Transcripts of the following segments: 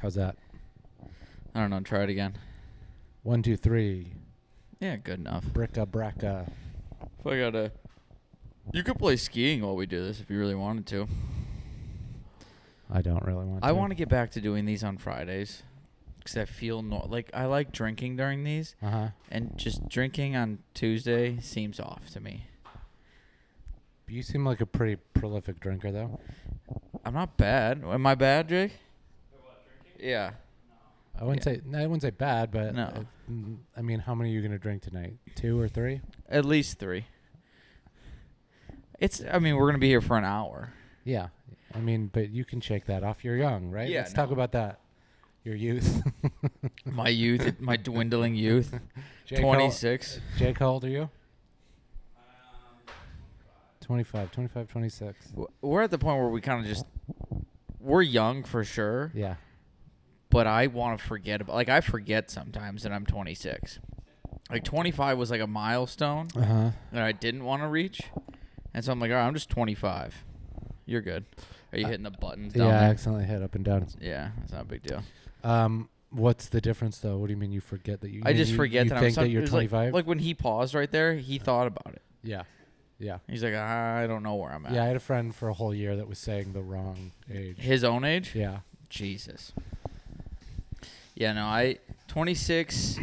How's that? I don't know. Try it again. 1, 2, 3. Yeah, good enough. Bricka bracka. If I gotta... You could play skiing while we do this if you really wanted to. I don't really want to. I want to get back to doing these on Fridays. Because I feel... like, I like drinking during these. Uh-huh. And just drinking on Tuesday seems off to me. You seem like a pretty prolific drinker, though. I'm not bad. Am I bad, Jake? Yeah. I wouldn't say bad, but No. I mean, how many are you gonna drink tonight? 2 or 3? At least 3. I mean, we're gonna be here for an hour. Yeah, I mean, but you can shake that off. You're young, right? Yeah, Let's talk about that. Your youth. My youth, my dwindling youth. Jake, 26. Jake, how old are you? 25, 26. We're at the point where we kind of just... We're young for sure. Yeah. But I want to forget about... Like, I forget sometimes that I'm 26. Like, 25 was like a milestone Uh-huh. that I didn't want to reach. And so I'm like, all right, I'm just 25. You're good. Are you hitting the buttons down Yeah, I there? accidentally hit up and down. Yeah, that's not a big deal. What's the difference, though? What do you mean you forget that you... I just forget you that think I'm... that you're 25? Like when he paused right there, he thought about it. Yeah. Yeah. He's like, I don't know where I'm at. Yeah, I had a friend for a whole year that was saying the wrong age. His own age? Yeah. Jesus. Yeah, no, 26,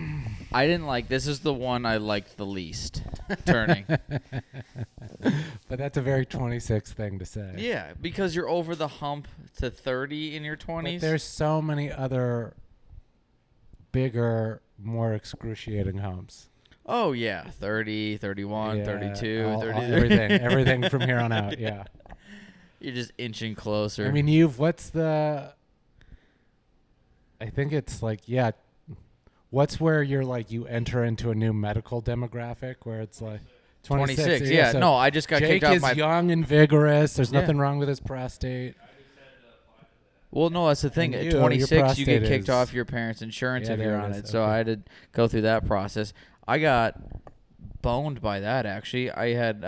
I didn't like... This is the one I liked the least, turning. But that's a very 26 thing to say. Yeah, because you're over the hump to 30 in your 20s. But there's so many other bigger, more excruciating humps. Oh, yeah. 30, 31, Yeah, 32, 33. everything from here on out, yeah. You're just inching closer. I mean, I think it's like, yeah, what's where you're like, you enter into a new medical demographic where it's like 26. Yeah, so no, I just got Jake kicked out is my... young and vigorous. There's Yeah. nothing wrong with his prostate. Well, no, that's the thing. And At your 26, you get prostate kicked is- off your parents' insurance Yeah, if there you're it on is. it. So Okay. I had to go through that process. I got boned by that, actually. I had...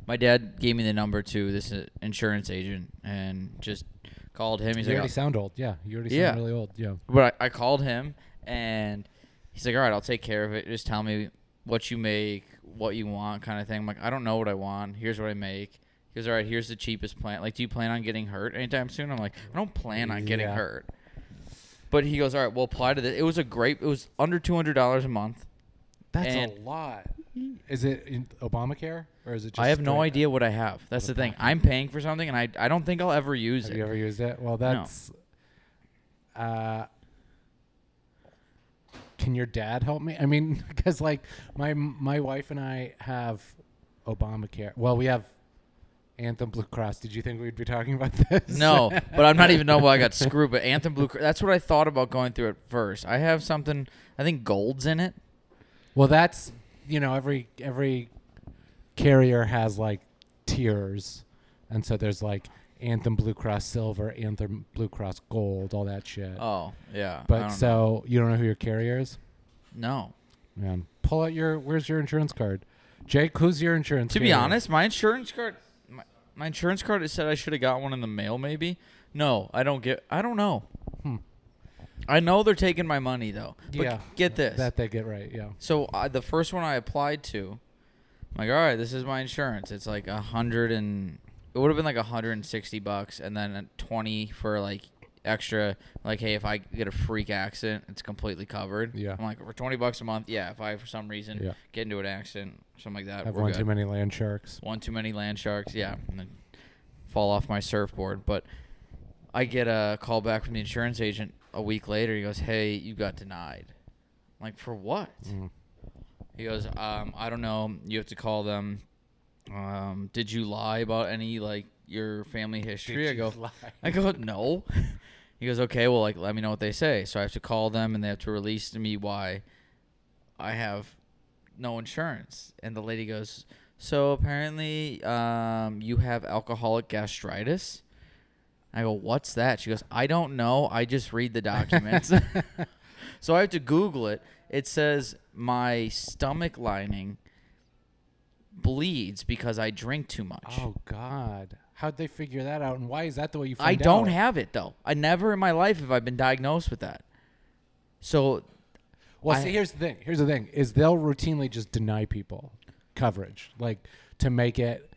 my dad gave me the number to this insurance agent and just called him. He's You like, already sound old. Yeah, you already Yeah. sound really old. Yeah. But I called him, and he's like, all right, I'll take care of it. Just tell me what you make, what you want kind of thing. I'm like, I don't know what I want. Here's what I make. He goes, all right, here's the cheapest plan. Like, do you plan on getting hurt anytime soon? I'm like, I don't plan on getting Yeah. hurt. But he goes, all right, we'll apply to this. It was under $200 a month. That's And- a lot. Is it in Obamacare or is it just I have no straight- idea what I have. That's the thing. I'm paying for something, and I don't think I'll ever use Have it. you ever used it? Well, that's can your dad help me? I mean, because like my wife and I have Obamacare. Well, we have Anthem Blue Cross. Did you think we'd be talking about this? No, but I'm not even know why I got screwed. But Anthem Blue Cross, that's what I thought about going through at first. I have something, I think Gold's in it. Well, that's, every carrier has like tiers, and so there's like Anthem Blue Cross Silver, Anthem Blue Cross Gold, all that shit. Oh, yeah. I But don't so you don't know who your carrier is? know. No. Man, pull out where's your insurance card? Jake, who's your insurance To be carrier? honest, my insurance card, it said I should have got one in the mail maybe. No, I don't know. I know they're taking my money though. But Yeah. get this. That they get right, yeah. So the first one I applied to, I'm like, all right, this is my insurance. It's like it would have been like $160, and then 20 for like extra. Like, hey, if I get a freak accident, it's completely covered. Yeah. I'm like, for $20 a month, yeah. If I for some reason Yeah. get into an accident, something like that, Have we're one good. too many land sharks. One too many land sharks, yeah, and then fall off my surfboard. But I get a call back from the insurance agent a week later. He goes, hey, you got denied. I'm like, for what? He goes, I don't know. You have to call them. Did you lie about any, like, your family history? I go, no. He goes, okay, well, like, let me know what they say. So I have to call them, and they have to release to me why I have no insurance. And the lady goes, so apparently you have alcoholic gastritis. I go, what's that? She goes, I don't know. I just read the documents. So I have to Google it. It says my stomach lining bleeds because I drink too much. Oh, God. How'd they figure that out, and why is that the way you I find out? don't have it, though. I never in my life have I been diagnosed with that. So, Well, see, here's the thing. Here's the thing: is they'll routinely just deny people coverage, like to make it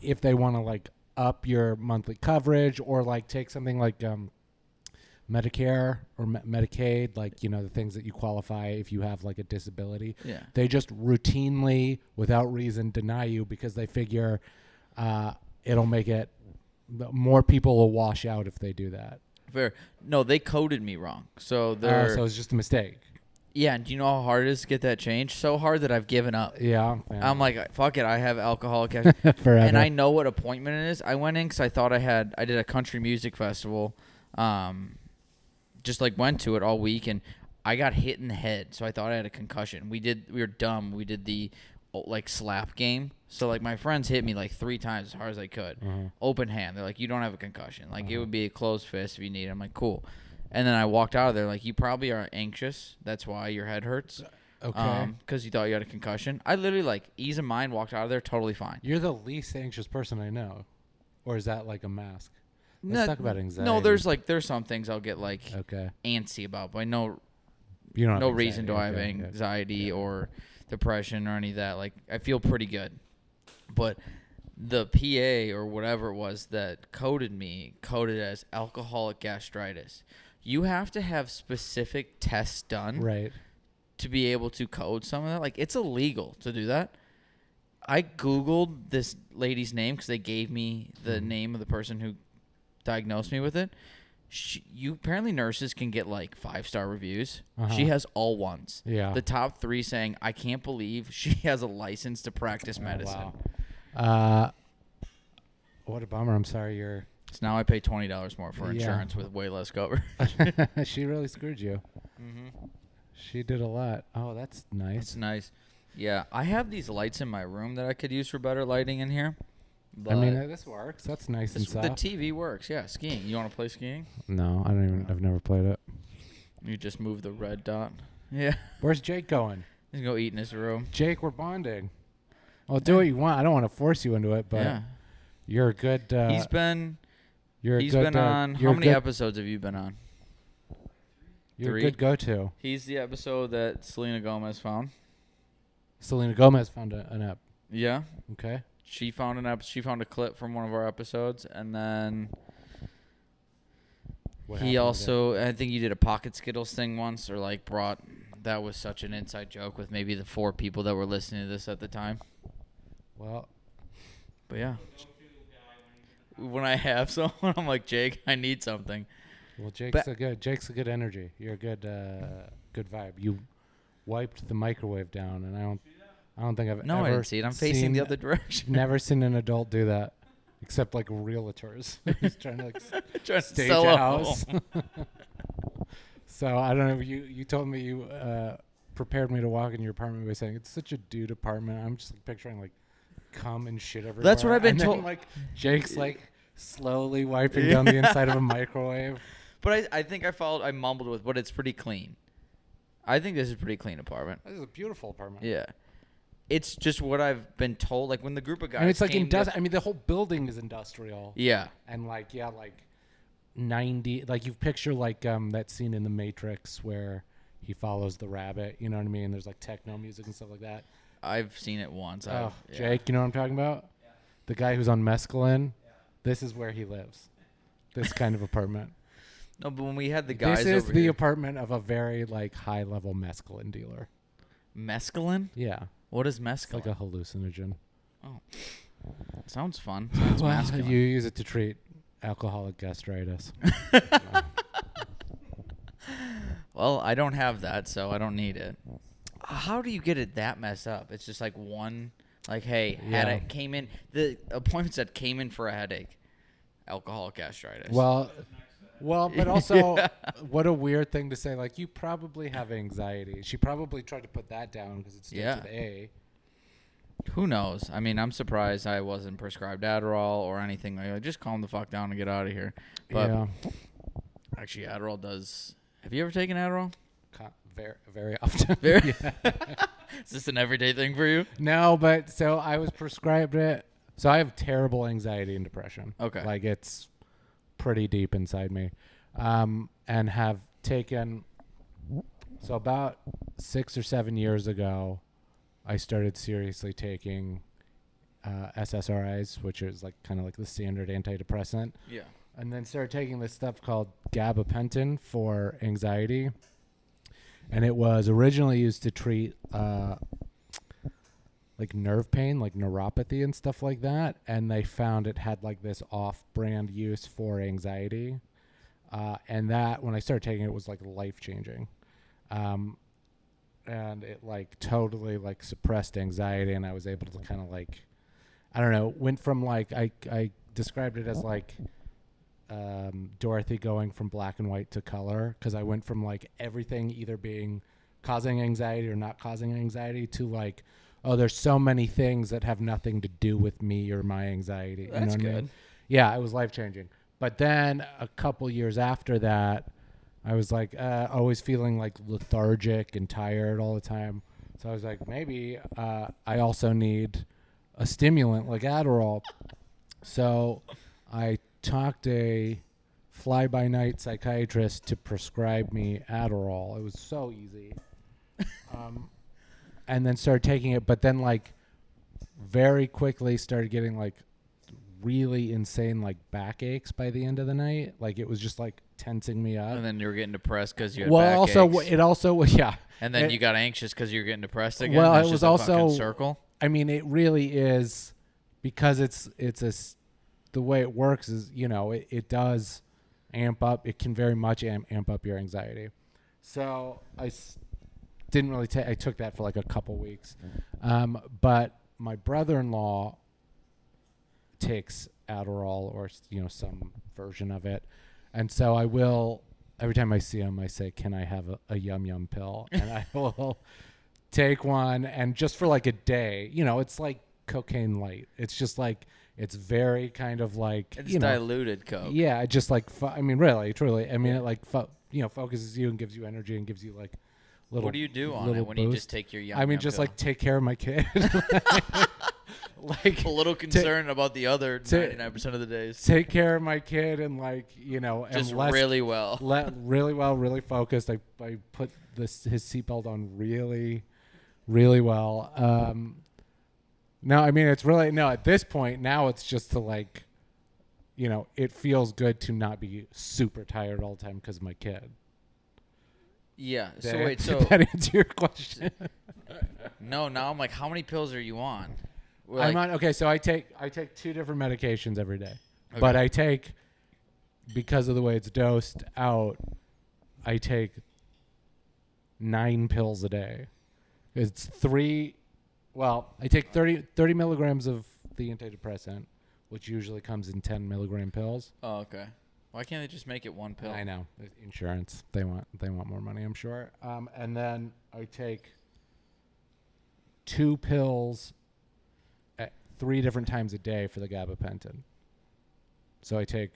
if they want to like up your monthly coverage or like take something like Medicare or Medicaid, like the things that you qualify if you have like a disability. yeah. They just routinely, without reason, deny you because they figure it'll make it more people will wash out if they do that. Fair. No, they coded me wrong. So they're So it's just a mistake. yeah. And do you know how hard it is to get that changed? So hard that I've given up. Yeah. I'm like, fuck it. I have alcoholic Forever. and I know what appointment it is. I went in because I thought I did a country music festival. Just like went to it all week and I got hit in the head. So I thought I had a concussion. We were dumb. We did the like slap game. So like my friends hit me like 3 times as hard as I could. Open hand. They're like, you don't have a concussion. Like it would be a closed fist if you need it. I'm like, cool. And then I walked out of there like, you probably are anxious. That's why your head hurts. Okay. Because you thought you had a concussion. I literally like ease of mind walked out of there totally fine. You're the least anxious person I know. Or is that like a mask? Let's talk about anxiety. No, there's some things I'll get like Okay. antsy about, but no You don't have reason do I have anxiety. anxiety or depression or any of that. Like I feel pretty good. But the PA or whatever it was that coded as alcoholic gastritis. You have to have specific tests done Right. to be able to code some of that. Like it's illegal to do that. I Googled this lady's name because they gave me the name of the person who diagnosed me with it. Apparently nurses can get like 5-star reviews. She has all ones. Yeah. The top 3 saying, I can't believe she has a license to practice medicine. Wow. What a bummer. I'm sorry you're... So now I pay $20 more for insurance with way less cover. She really screwed you. Mm-hmm. She did a lot. Oh, that's nice. It's nice. Yeah, I have these lights in my room that I could use for better lighting in here. I mean, this works. That's nice and the soft. TV works. Yeah, skiing. You want to play skiing? No, I don't even... I've never played it. You just move the red dot. Yeah. Where's Jake going? He's going to go eat in his room. Jake, we're bonding. Well, do what you want. I don't want to force you into it, but Yeah. you're a good... He's been good, on... you're How many good- episodes have you been on? You're 3? a good go-to. He's the episode that Selena Gomez found. Selena Gomez found an app. Yeah. Okay. She found She found a clip from one of our episodes, and then What he happened with also, I think you did a Pocket Skittles thing once, or like brought. That was such an inside joke with maybe the 4 people that were listening to this at the time. it? Well, But yeah, when I have someone, I'm like, Jake, I need something. well, Jake's a good energy. You're a good vibe. You wiped the microwave down, and I don't think I've No, ever I didn't see it. I'm facing the other direction. Never seen an adult do that, except like realtors who's trying to like Trying to stage sell a a house. home. So I don't know. You told me you prepared me to walk in your apartment by saying it's such a dude apartment. I'm just like, picturing like cum and shit everywhere. That's what I've been and then, told. like Jake's like slowly wiping down the inside of a microwave. But I think I mumbled with, but it's pretty clean. I think this is a pretty clean apartment. This is a beautiful apartment. Yeah. It's just what I've been told. Like when the group of guys And it's like came to- I mean, the whole building is industrial. Yeah. And like 90. Like you picture like that scene in The Matrix where he follows the rabbit. You know what I mean? There's like techno music and stuff like that. I've seen it once. Oh, Jake, you know what I'm talking about? Yeah. The guy who's on mescaline. Yeah. This is where he lives. This kind of apartment. No, but when we had the guys This is over the here, apartment of a very like high level mescaline dealer. mescaline? Yeah. What is It's mescaline? like a hallucinogen. Oh, sounds fun. Sounds Well, masculine. you use it to treat alcoholic gastritis. Well, I don't have that, so I don't need it. How do you get it that messed up? It's just like one, like, hey, headache came in. The appointment said came in for a headache, alcoholic gastritis. Well, but also, Yeah. what a weird thing to say. Like, you probably have anxiety. She probably tried to put that down because it starts with A. Who knows? I mean, I'm surprised I wasn't prescribed Adderall or anything like that. Just calm the fuck down and get out of here. But Yeah. actually, Adderall does. Have you ever taken Adderall? Very, very often. Very. Yeah. Is this an everyday thing for you? No, but so I was prescribed it So I have terrible anxiety and depression. Okay. Like it's pretty deep inside me. And have taken, so about 6 or 7 years ago, I started seriously taking SSRIs, which is like kind of like the standard antidepressant. Yeah. And then started taking this stuff called gabapentin for anxiety. And it was originally used to treat like nerve pain, like neuropathy and stuff like that. And they found it had like this off-brand use for anxiety. And that, when I started taking it, was like life-changing. And it like totally like suppressed anxiety, and I was able to kind of like, I don't know, went from like, I described it as like Dorothy going from black and white to color, because I went from like everything either being causing anxiety or not causing anxiety to like, oh, there's so many things that have nothing to do with me or my anxiety. That's you know what good. I mean? Yeah, it was life-changing. But then a couple years after that, I was like always feeling like lethargic and tired all the time. So I was like, maybe I also need a stimulant like Adderall. So I talked a fly-by-night psychiatrist to prescribe me Adderall. It was so easy. And then started taking it, but then like very quickly started getting like really insane like backaches by the end of the night. Like it was just like tensing me up. And then you were getting depressed because you had Well, also backaches. it also yeah. And then it- you got anxious because you were getting depressed again. Well, That's it just was a also fucking circle. I mean, it really is, because the way it works is, you know, it does amp up. It can very much amp up your anxiety. So didn't really take. I took that for like a couple weeks, but my brother-in-law takes Adderall or some version of it, and so I will, every time I see him, I say, "Can I have a yum yum pill?" And I will take one, and just for like a day, it's like cocaine light. It's just like, it's very kind of like, It's diluted coke. yeah, just like I mean, really, truly, I mean, it like focuses you and gives you energy and gives you like little. What do you do on little it when you boost. just take your yum I mean, yum just pill? like take care of my kid. Like a little concerned about the other 99% of the days. take care of my kid, and like Just and less, really well. really well, really focused. I put his seatbelt on really, really well. No, I mean, it's really, no, at this point now it's just to like, it feels good to not be super tired all the time because of my kid. Yeah. Did So wait. So did that answer your question? no. Now I'm like, how many pills are you on? We're I'm like- on. Okay, so I take 2 different medications every day, Okay. but I take, because of the way it's dosed out, I take 9 pills a day. It's 3. Well, I take 30 milligrams of the antidepressant, which usually comes in 10 milligram pills. Oh, okay. Why can't they just make it one pill? I know, insurance. They want more money, I'm sure. And then I take 2 pills at 3 different times a day for the gabapentin. So I take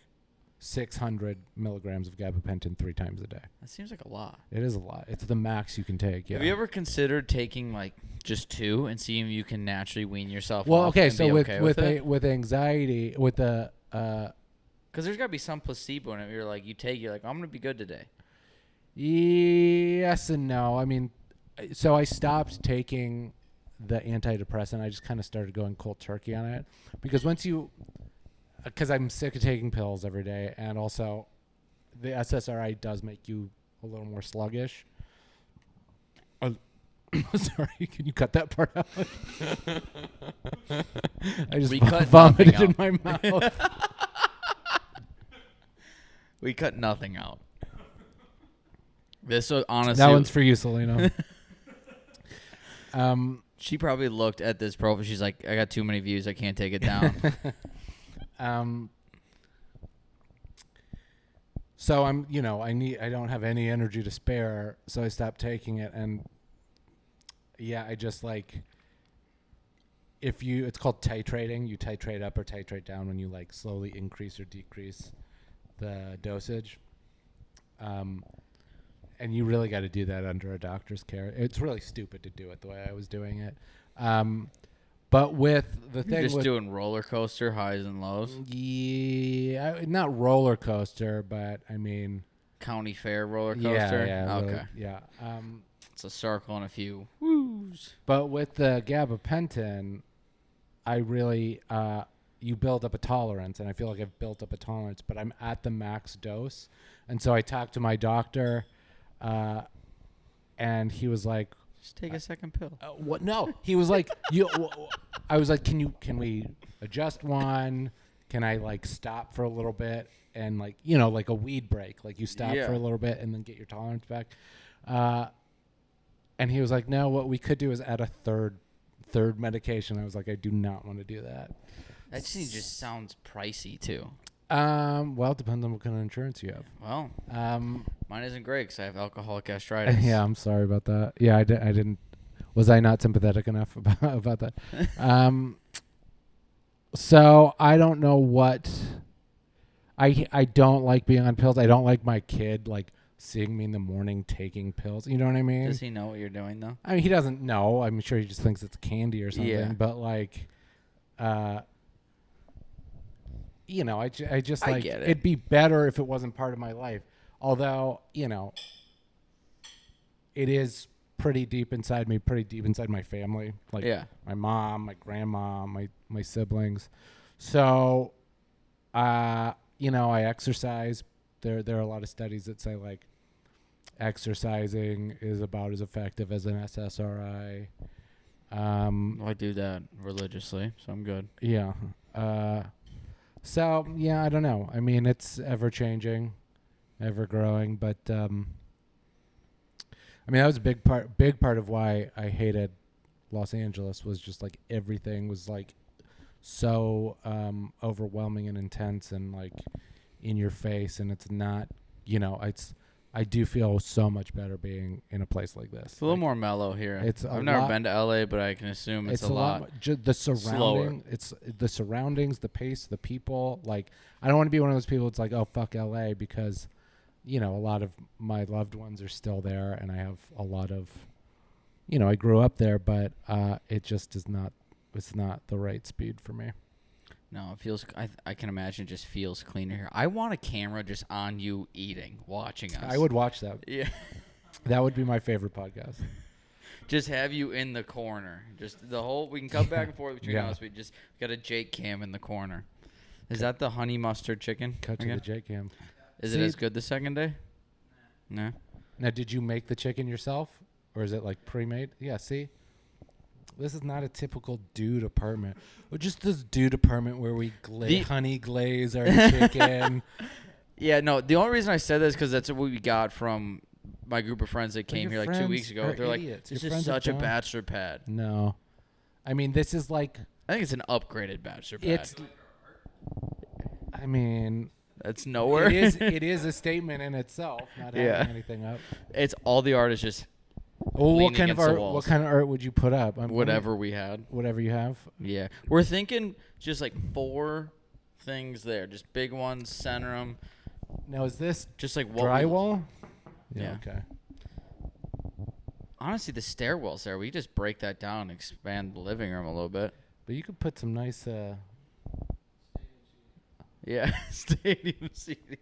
600 milligrams of gabapentin 3 times a day. That seems like a lot. It is a lot. It's the max you can take. Yeah. Have you ever considered taking like just 2 and seeing if you can naturally wean yourself Well, off? okay. and So be with okay with anxiety, with the because there's got to be some placebo in it. You're like, you're like, I'm gonna be good today. yes and no. I mean, so I stopped taking the antidepressant. I just kind of started going cold turkey on it, because because I'm sick of taking pills every day, and also the SSRI does make you a little more sluggish. Sorry, can you cut that part out? I just We cut vomited nothing in my mouth. We cut nothing out. This was honestly. That one's for you, Selena. She probably looked at this profile. She's like, I got too many views. I can't take it down. So I don't have any energy to spare, so I stopped taking it, and yeah, I just like, it's called titrating. You titrate up or titrate down when you like slowly increase or decrease the dosage. And you really got to do that under a doctor's care. It's really stupid to do it the way I was doing it. But with the You're thing just with doing roller coaster highs and lows. yeah, not roller coaster, but I mean County fair roller yeah, coaster. yeah, Okay. really, yeah. It's a circle and a few woos. But with the gabapentin, I really you build up a tolerance, and I feel like I've built up a tolerance, but I'm at the max dose, and so I talked to my doctor, and he was like, Just take a second pill. "What? No." He was like, "You." I was like, Can we adjust one? Can I like stop for a little bit and like like a weed break, like you stop Yeah. for a little bit and then get your tolerance back." And he was like, "No, what we could do is add a third medication." I was like, "I do not want to do that." That just sounds pricey too. Well, it depends on what kind of insurance you have. Well, mine isn't great because I have alcoholic gastritis. Yeah, I'm sorry about that. Yeah, I didn't. Was I not sympathetic enough about that? So I don't know what. I don't like being on pills. I don't like my kid like seeing me in the morning taking pills. You know what I mean? Does he know what you're doing though? I mean, he doesn't know. I'm sure he just thinks it's candy or something. Yeah. But like, I just I like get it. it'd be better if it wasn't part of my life. Although, it is pretty deep inside me, pretty deep inside my family. Like my mom, my grandma, my siblings. So, I exercise. There are a lot of studies that say like exercising is about as effective as an SSRI. I do that religiously, so I'm good. Yeah. So yeah, I don't know. I mean, it's ever changing, ever growing, but I mean, that was a big part of why I hated Los Angeles was just like everything was like so overwhelming and intense and like in your face, and it's not, I do feel so much better being in a place like this. It's a little more mellow here. I've never been to LA, but I can assume it's a lot the surrounding. slower. It's the surroundings, the pace, the people. Like, I don't want to be one of those people that's like, oh fuck LA, because a lot of my loved ones are still there, and I have a lot of, I grew up there, but it just is not. It's not the right speed for me. No, it feels. I can imagine it just feels cleaner here. I want a camera just on you eating, watching us. I would watch that. Yeah. That would be my favorite podcast. Just have you in the corner. Just the whole. We can come back and forth between Yeah. us. We just got a Jake cam in the corner. Is that the honey mustard chicken? Cut to again? the J cam. Is it as good the second day? No. Now, did you make the chicken yourself, or is it like pre-made? Yeah. See, this is not a typical dude apartment. Or just this dude apartment where we honey glaze our chicken. Yeah, no. The only reason I said that is because that's what we got from my group of friends that came here like 2 weeks ago. They're like, "This is such a bachelor pad." No, I mean, this is like. I think it's an upgraded bachelor pad. It's. I mean, that's nowhere. It is a statement in itself. Not having anything up. It's all the art is just. Well, what kind of art? What kind of art would you put up? Whatever we had. Whatever you have. Yeah, we're thinking just like 4 things there, just big ones, center them. Now, is this just like what drywall? Yeah. Okay. Honestly, the stairwells there, we just break that down and expand the living room a little bit. But you could put some nice. Yeah, stadium seating.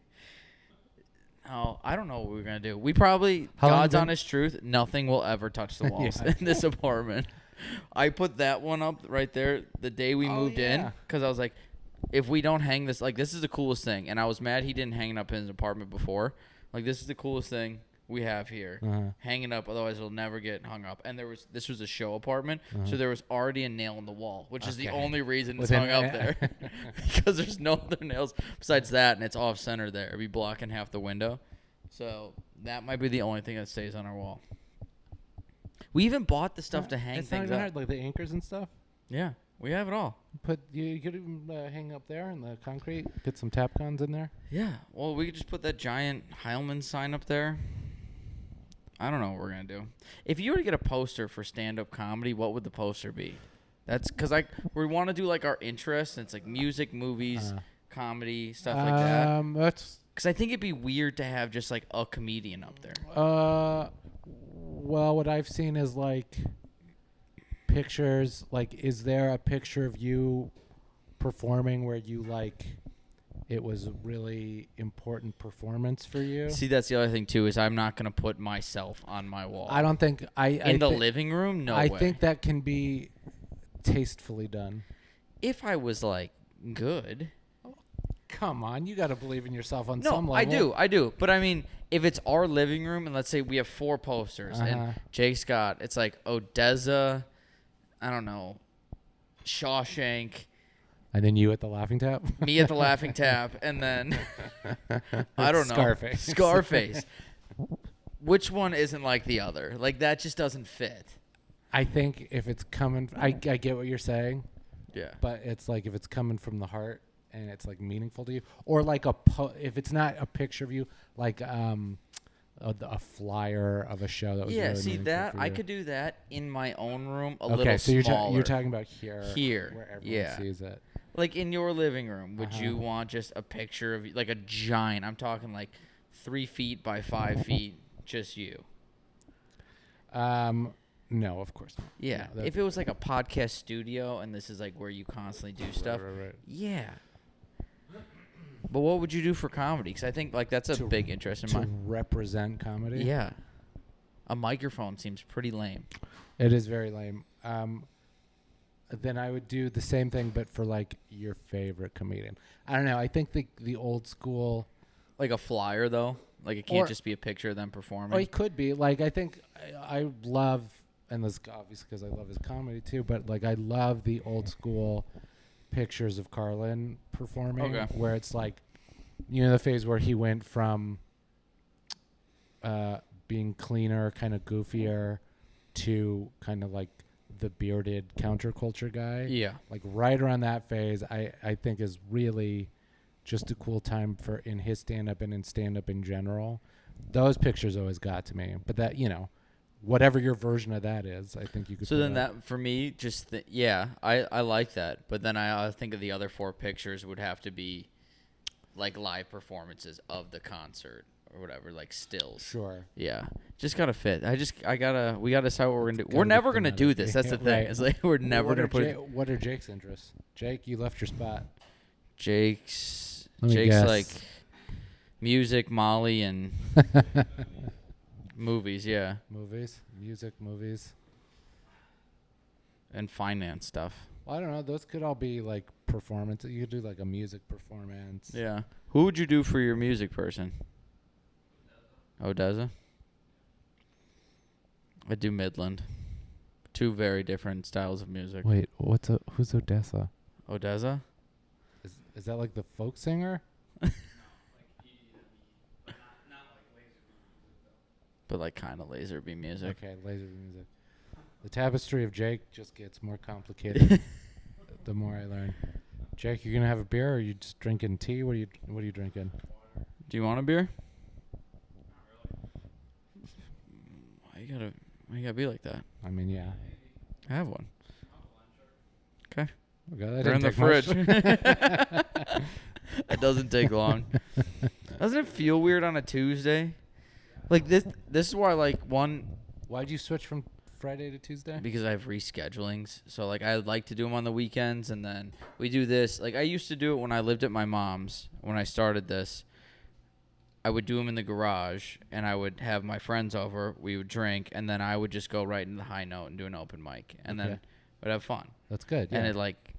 No, I don't know what we're gonna do. We probably, God's honest truth, nothing will ever touch the walls in this apartment. I put that one up right there the day we moved in because I was like, if we don't hang this, like, this is the coolest thing. And I was mad he didn't hang it up in his apartment before. Like, this is the coolest thing we have here. Hang it up, otherwise it'll never get hung up. And this was a show apartment, so there was already a nail in the wall, which is the only reason it's hung up there. Because there's no other nails besides that, and it's off center there. It'd be blocking half the window. So that might be the only thing that stays on our wall. We even bought the stuff to hang things up. It's not even hard, like the anchors and stuff. Yeah, we have it all. You could even hang up there in the concrete. Get some Tapcons in there. Yeah, well, we could just put that giant Heilman sign up there. I don't know what we're gonna do. If you were to get a poster for stand-up comedy, what would the poster be? That's because we want to do like our interests. And it's like music, movies, comedy, stuff like that. That's because I think it'd be weird to have just like a comedian up there. Well, what I've seen is like pictures, like, is there a picture of you performing where you like it was a really important performance for you? See, that's the other thing too, is I'm not gonna put myself on my wall. I don't think in the living room. No I way. think that can be tastefully done. If I was like good. Come on, you got to believe in yourself on No, some level. I do. But I mean, if it's our living room and let's say we have 4 posters and Jake Scott, it's like Odessa, I don't know, Shawshank, and then you at the Laughing Tap? me at the Laughing Tap, and then I don't know, Scarface. Which one isn't like the other? Like that just doesn't fit. I think if it's coming, I get what you're saying. Yeah. But it's like if it's coming from the heart and it's like meaningful to you, or like if it's not a picture of you, like a flyer of a show that was really see meaningful that for I you. could do that in my own room a Okay, little so smaller. you're talking about here where everyone yeah. sees it. Like in your living room, would you want just a picture of like a giant? I'm talking like 3 feet by 5 feet, just you. No, of course not. Yeah, No, if it was like a podcast studio and this is like where you constantly do stuff, right. yeah. But what would you do for comedy? Because I think like that's a big interest in mine. To represent comedy. Yeah, a microphone seems pretty lame. It is very lame. Then I would do the same thing, but for like your favorite comedian. I don't know. I think the old school, like a flyer though. Like it can't just be a picture of them performing. Oh, it could be. Like I think I love, and this obviously because I love his comedy too. But like I love the old school pictures of Carlin performing, where it's like, you know, the phase where he went from being cleaner, kind of goofier, to kind of like the bearded counterculture guy. Yeah. Like right around that phase, I think is really just a cool time for in his stand-up and in stand-up in general. Those pictures always got to me. But that, you know, whatever your version of that is, I think you could. So then that, for me, just, I like that. But then I think of the other 4 pictures would have to be like live performances of the concert or whatever, like stills. Sure. Yeah. Just gotta fit. We gotta decide what we're gonna do. We're never gonna do this. That's the thing. Right. It's like we're never gonna put it. What are Jake's interests? Jake, you left your spot. Jake's guess. like music, Molly, and movies, yeah. Music, movies. And finance stuff. Well, I don't know. Those could all be like performances. You could do like a music performance. Yeah. Who would you do for your music person? Odessa? I'd do Midland. 2 very different styles of music. Wait, who's Odessa? Odessa? Is that like the folk singer? But like kind of laser beam music. Okay, laser beam music. The tapestry of Jake just gets more complicated the more I learn. Jake, you gonna have a beer or are you just drinking tea? What are you drinking? Do you want a beer? Why you gotta be like that? I mean, yeah. I have one. Okay. Okay, they're in the fridge. It doesn't take long. Doesn't it feel weird on a Tuesday? Like this is why like Why'd you switch from Friday to Tuesday? Because I have reschedulings. So like I like to do them on the weekends, and then we do this. Like I used to do it when I lived at my mom's. When I started this, I would do them in the garage, and I would have my friends over. We would drink, and then I would just go right into the high note and do an open mic, and then we'd have fun. That's good. Yeah. And it like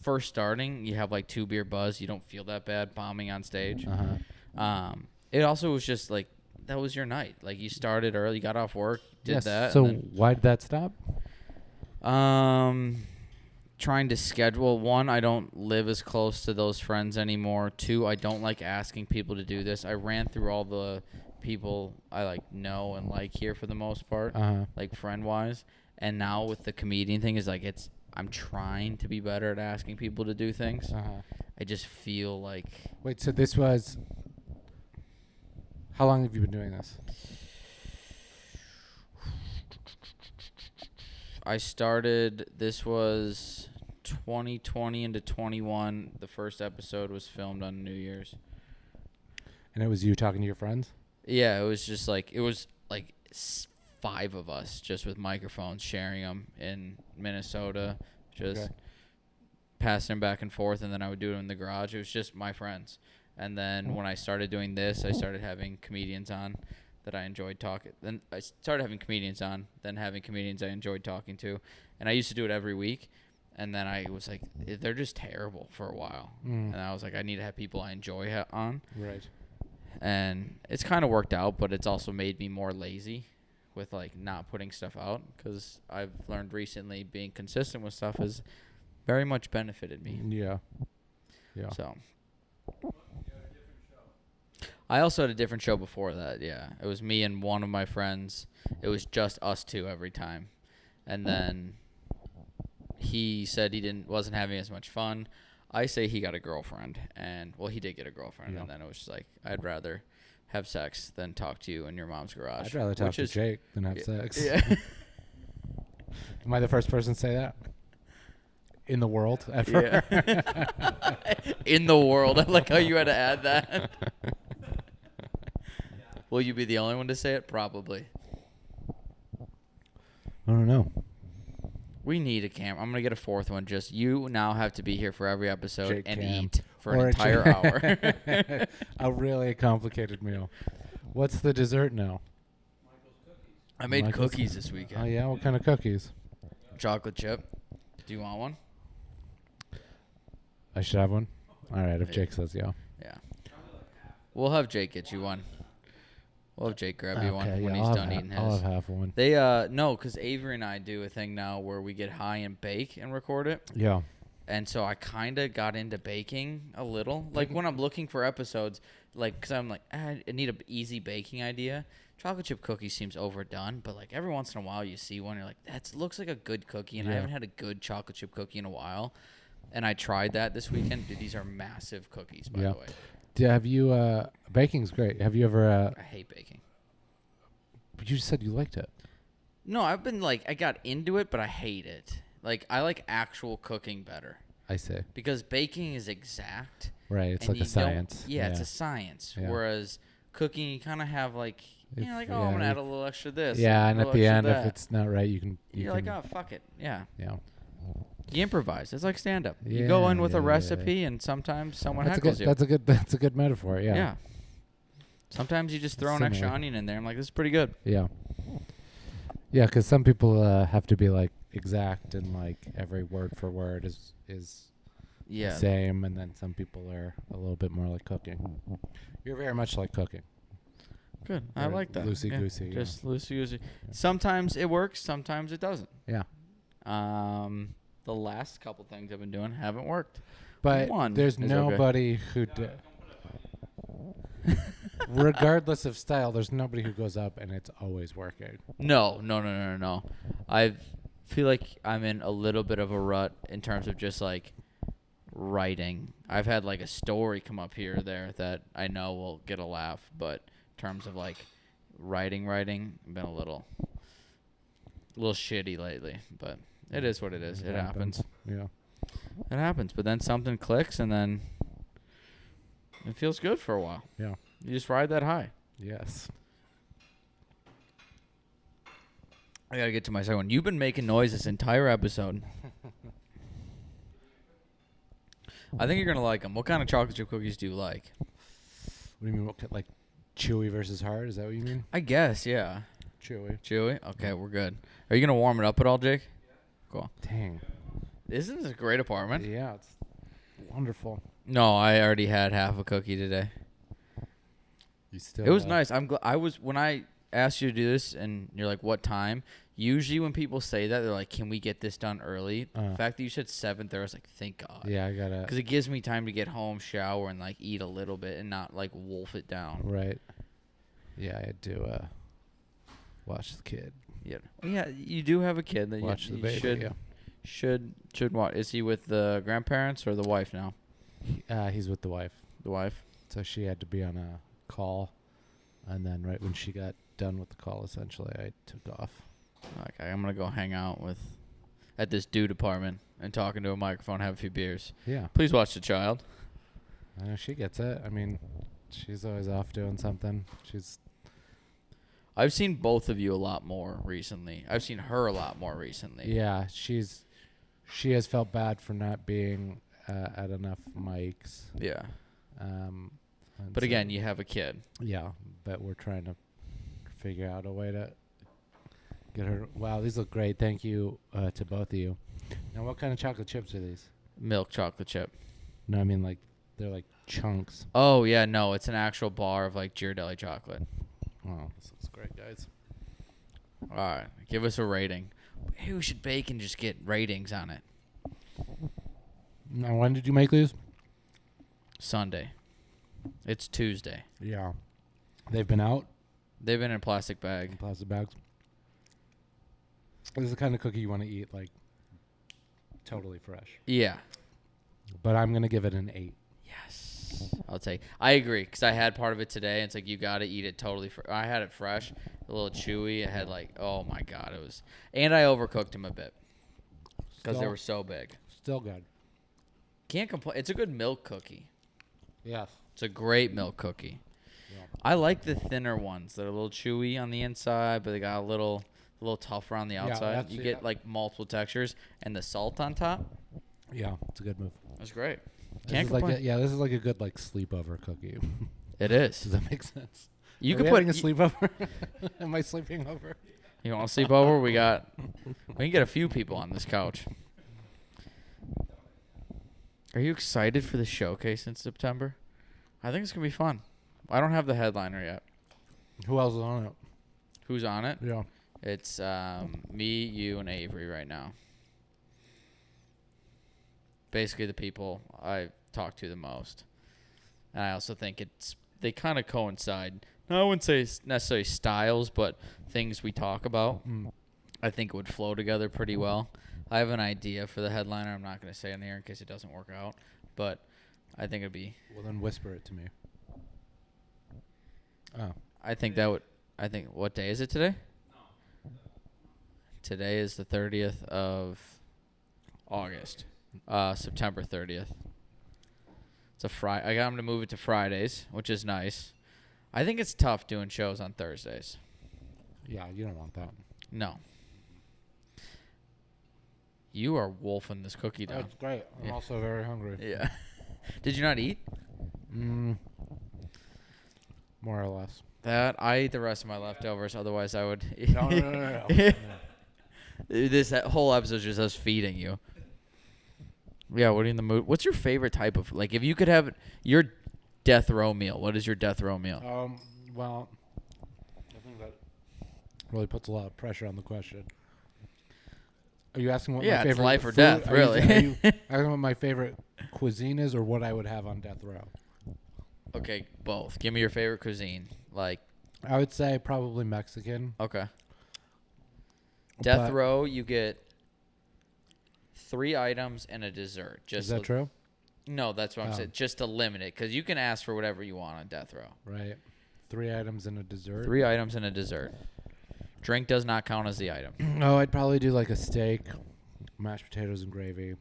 first starting, you have like 2 beer buzz. You don't feel that bad bombing on stage. It also was just like that was your night. Like you started early, got off work, did that. So why did that stop? Trying to schedule. 1, I don't live as close to those friends anymore. 2, I don't like asking people to do this. I ran through all the people I like know and like here for the most part, like friend wise. And now with the comedian thing is like I'm trying to be better at asking people to do things. I just feel like. Wait, so this was. How long have you been doing this? I started. This was 2020 into 21. The first episode was filmed on New Year's. And it was you talking to your friends? Yeah, it was just like 5 of us just with microphones, sharing them in Minnesota, just passing them back and forth, and then I would do it in the garage. It was just my friends. And then when I started doing this, I started having comedians on that I enjoyed talking. Then I started having comedians on, then having comedians I enjoyed talking to. And I used to do it every week. And then I was like, they're just terrible for a while. And I was like, I need to have people I enjoy on. Right. And it's kind of worked out, but it's also made me more lazy with like not putting stuff out, because I've learned recently being consistent with stuff has very much benefited me. Yeah. Yeah. So I also had a different show before that. Yeah, it was me and one of my friends. It was just us two every time, and then he said he wasn't having as much fun. I say he got a girlfriend, and well, he did get a girlfriend, and then it was just like, I'd rather have sex than talk to you in your mom's garage. I'd rather talk to Jake than have sex. Yeah. Am I the first person to say that? In the world, ever? Yeah. In the world. I like how you had to add that. Will you be the only one to say it? Probably. I don't know. We need a camera. I'm going to get a 4th one. Just you now have to be here for every episode Jake and Cam. eat for an entire hour. A really complicated meal. What's the dessert now? I made Michael's cookies this weekend. Oh, yeah? What kind of cookies? Chocolate chip. Do you want one? I should have one? All right, if Jake says yeah. Yeah. We'll have Jake get you one. We'll have Jake grab you one when he's done eating his. I'll have half one. They no, because Avery and I do a thing now where we get high and bake and record it. Yeah. And so I kind of got into baking a little. Like when I'm looking for episodes, like, because I'm like, I need an easy baking idea. Chocolate chip cookie seems overdone, but like every once in a while you see one, you're like, that looks like a good cookie, and I haven't had a good chocolate chip cookie in a while. And I tried that this weekend. Dude, these are massive cookies, by the way. Have you, baking's great. Have you ever, I hate baking. But you said you liked it. No, I've been like, I got into it, but I hate it. Like, I like actual cooking better. I see. Because baking is exact. Right, it's like a science. Yeah, it's a science. Yeah. Whereas cooking, you kind of have like, you know, like, oh, yeah, I'm going to add a little extra this. Yeah, and a at little the extra end, that. if it's not right, you're like, oh, fuck it. Yeah. Yeah. You improvise. It's like stand-up. Yeah, you go in with a yeah. recipe, and sometimes someone That's heckles you. That's a good metaphor. Yeah. Yeah. Sometimes you just throw an extra onion in there. I'm like, this is pretty good. Yeah. Yeah, because some people have to be like exact and like every word for word is the same, and then some people are a little bit more like cooking. You're very much like cooking. Good. I like that. Loosey-goosey. Yeah. Just loosey-goosey. Sometimes it works. Sometimes it doesn't. Yeah. The last couple things I've been doing haven't worked. But there's nobody who regardless of style, there's nobody who goes up and it's always working. No. I feel like I'm in a little bit of a rut in terms of just like writing. I've had like a story come up here or there that I know will get a laugh, but in terms of like writing, I've been a little shitty lately, but it is what it is. It happens. Yeah. It happens, but then something clicks and then it feels good for a while. Yeah. You just ride that high. Yes. I gotta get to my second one. You've been making noise this entire episode. I think you're gonna like them. What kind of chocolate chip cookies do you like? What do you mean? Like chewy versus hard? Is that what you mean? I guess, yeah. Chewy. Okay, we're good. Are you gonna warm it up at all, Jake? Cool. Dang. Isn't this a great apartment? Yeah, it's wonderful. No, I already had half a cookie today. You still? It was nice. When I asked you to do this, and you're like, "What time?" Usually, when people say that, they're like, "Can we get this done early?" The fact that you said 7:30, I was like, "Thank God." Yeah, I gotta. Because it gives me time to get home, shower, and like eat a little bit, and not like wolf it down. Right. Yeah, I had to watch the kid. Yeah. Well, yeah, you do have a kid that Watch the you baby. should watch. Is he with the grandparents or the wife now? He's with the wife. The wife. So she had to be on a call, and then right when she got done with the call, essentially, I took off. Okay, I'm gonna go hang out at this dude apartment and talking to a microphone, have a few beers. Yeah. Please watch the child. I know she gets it. I mean, she's always off doing something. I've seen both of you a lot more recently. I've seen her a lot more recently. Yeah, she has felt bad for not being at enough mics. Yeah. And But so- again, you have a kid. yeah, but we're trying to figure out a way to get her. Wow, these look great. Thank you to both of you. Now, what kind of chocolate chips are these? Milk chocolate chip. No, I mean like they're like chunks. Oh, yeah, no. It's an actual bar of, like, Ghirardelli chocolate. Oh, this looks great, guys. All right. Give us a rating. Maybe we should bake and just get ratings on it. Now, when did you make these? Sunday. It's Tuesday. Yeah, they've been out They've been in a plastic in bag. plastic bags. This is the kind of cookie you want to eat like totally fresh. Yeah. But I'm gonna give it an 8. Yes. I'll take. I agree because I had part of it today. And it's like you got to eat it totally. I had it fresh, a little chewy. I had like, oh my god, it was. And I overcooked them a bit because they Still- were so big. Still good. Can't complain. It's a good milk cookie. Yes. It's a great milk cookie. Yeah. I like the thinner ones. They're a little chewy on the inside, but they got a little tougher on the Yeah, outside. that's You it. get like multiple textures, and the salt on top. Yeah, it's a good move. That's great. This Can't is like complain. this is like a good like sleepover cookie. It is. Does that make sense? You Are can we put. having a sleepover. Am I sleeping over? You want to sleep over? We can get a few people on this couch. Are you excited for the showcase in September? I think it's gonna be fun. I don't have the headliner yet. Who else is on it? Who's on it? Yeah. It's me, you, and Avery right now. Basically, the people I talk to the most, and I also think they kind of coincide. I wouldn't say it's necessarily styles, but things we talk about. Mm. I think it would flow together pretty well. I have an idea for the headliner. I'm not going to say it in here in case it doesn't work out, but I think it'd be. Well, then whisper it to me. Oh. I think that would. I think what day is it today? Today is the 30th of August. September 30th. It's a Friday. I got him to move it to Fridays, which is nice. I think it's tough doing shows on Thursdays. Yeah, you don't want that. No. You are wolfing this cookie down. That's great. I'm Yeah. also very hungry. Yeah. Did you not eat? More or less. That I ate the rest of my leftovers. Otherwise, I would. No. That whole episode is just us feeding you. Yeah. What are you in the mood? What's your favorite type of like? If you could have your death row meal, what is your death row meal? Well, I think that really puts a lot of pressure on the question. Are you asking what Yeah, my it's favorite life or food- death, are you- really. Are you asking what my favorite cuisine is, or what I would have on death row? Okay, both. Give me your favorite cuisine. Like, I would say probably Mexican. okay. Death but- row, you get 3 items and a dessert. Is that true? No, that's what I'm Oh. saying. Just to limit it, because you can ask for whatever you want on death row. Right. 3 items and a dessert. 3 items and a dessert. Drink does not count as the item. Oh, I'd probably do like a steak, mashed potatoes and gravy.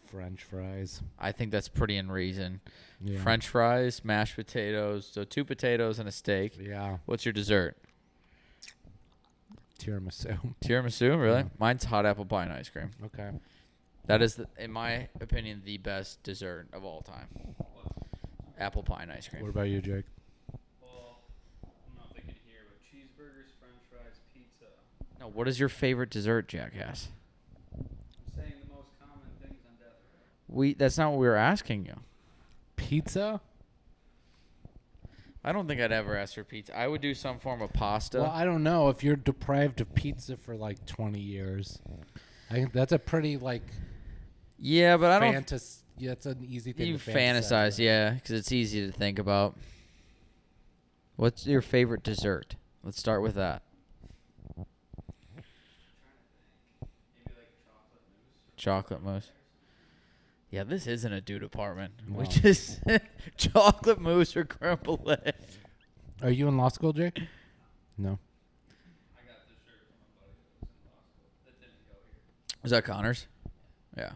French fries. I think that's pretty in reason. Yeah. French fries, mashed potatoes, so 2 potatoes and a steak. Yeah. What's your dessert? Tiramisu. Tiramisu, really? Yeah. Mine's hot apple pie and ice cream. Okay. That is, in my opinion, the best dessert of all time. Apple pie and ice cream. What about you, Jake? Well, I don't know if they can hear, but cheeseburgers, french fries, pizza. No, what is your favorite dessert, Jackass? I'm saying the most common things on death row. That's not what we were asking you. Pizza? I don't think I'd ever ask for pizza. I would do some form of pasta. Well, I don't know. If you're deprived of pizza for like 20 years, I think that's a pretty like yeah, but I don't. Yeah, it's an easy thing You to fantasize, yeah, because it's easy to think about. What's your favorite dessert? Let's start with that. Maybe like chocolate mousse. Chocolate mousse. Yeah, this isn't a dude apartment. No. We just chocolate mousse or creme brulee. Are you in law school, Jake? No. I got this shirt from a buddy that was in law school that didn't go here. Is that Connor's? Yeah.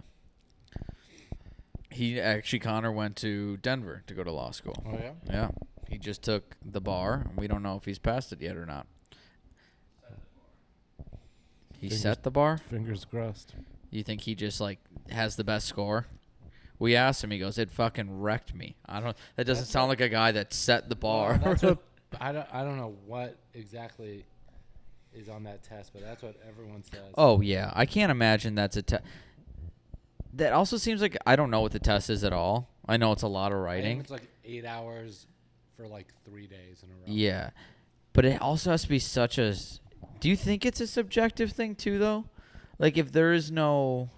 He actually, Connor went to Denver to go to law school. Oh yeah. Yeah. He just took the bar. We don't know if he's passed it yet or not. He Fingers- set the bar? Fingers crossed. You think he just, like, has the best score? We asked him. He goes, it fucking wrecked me. That doesn't sound like a guy that set the bar. Well, that's what I don't know what exactly is on that test, but that's what everyone says. Oh, yeah. I can't imagine that's a test. That also seems like I don't know what the test is at all. I know it's a lot of I think writing. it's like 8 hours for like 3 days in a row. Yeah. But it also has to be such a... Do you think it's a subjective thing, too, though? Like, if there is no...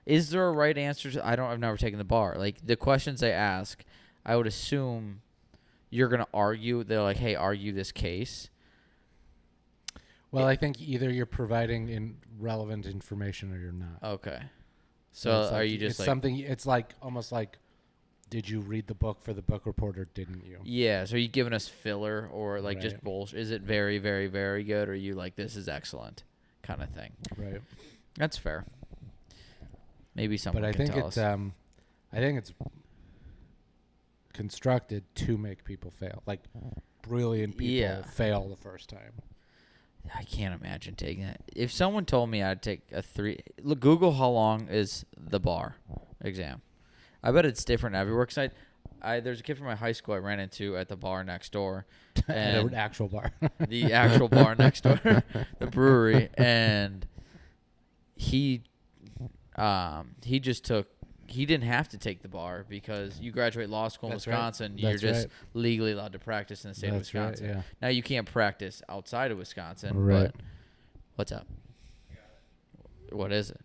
Is there a right answer to... I've never taken the bar. Like, the questions they ask, I would assume you're going to argue. They're like, hey, argue this case. Well, I think either you're providing relevant information or you're not. Okay. So it's are like, you just it's like... something? It's like almost like, did you read the book for the book report or didn't you? Yeah, so are you giving us filler or like just Right. bullshit? Is it very, very, very good, or are you like, this is excellent kind of thing? Right. That's fair. Maybe someone But I can think tell it's us. I think it's constructed to make people fail. Like brilliant people Yeah. fail the first time. I can't imagine taking it. If someone told me I'd take a 3... Look, Google how long is the bar exam. I bet it's different everywhere. Because there's a kid from my high school I ran into at the bar next door. At And an actual bar. the actual bar next door, the brewery, and he just took... He didn't have to take the bar because you graduate law school in That's right. Wisconsin. You're That's just right. legally allowed to practice in the state That's of Wisconsin. right, yeah. Now, you can't practice outside of Wisconsin, Right. but what's up? What is it?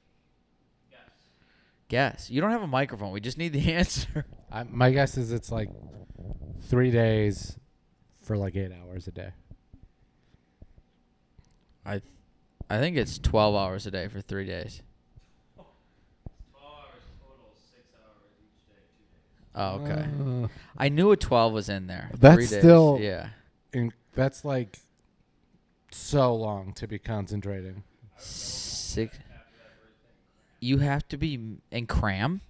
Guess. You don't have a microphone. We just need the answer. My guess is it's like 3 days for like 8 hours a day. I think it's 12 hours a day for 3 days. 12 hours total, 6 hours each day, 2 days. Oh, okay. I knew a 12 was in there. That's 3 days. still- Yeah. That's like so long to be concentrating. 6. You have to be in cram?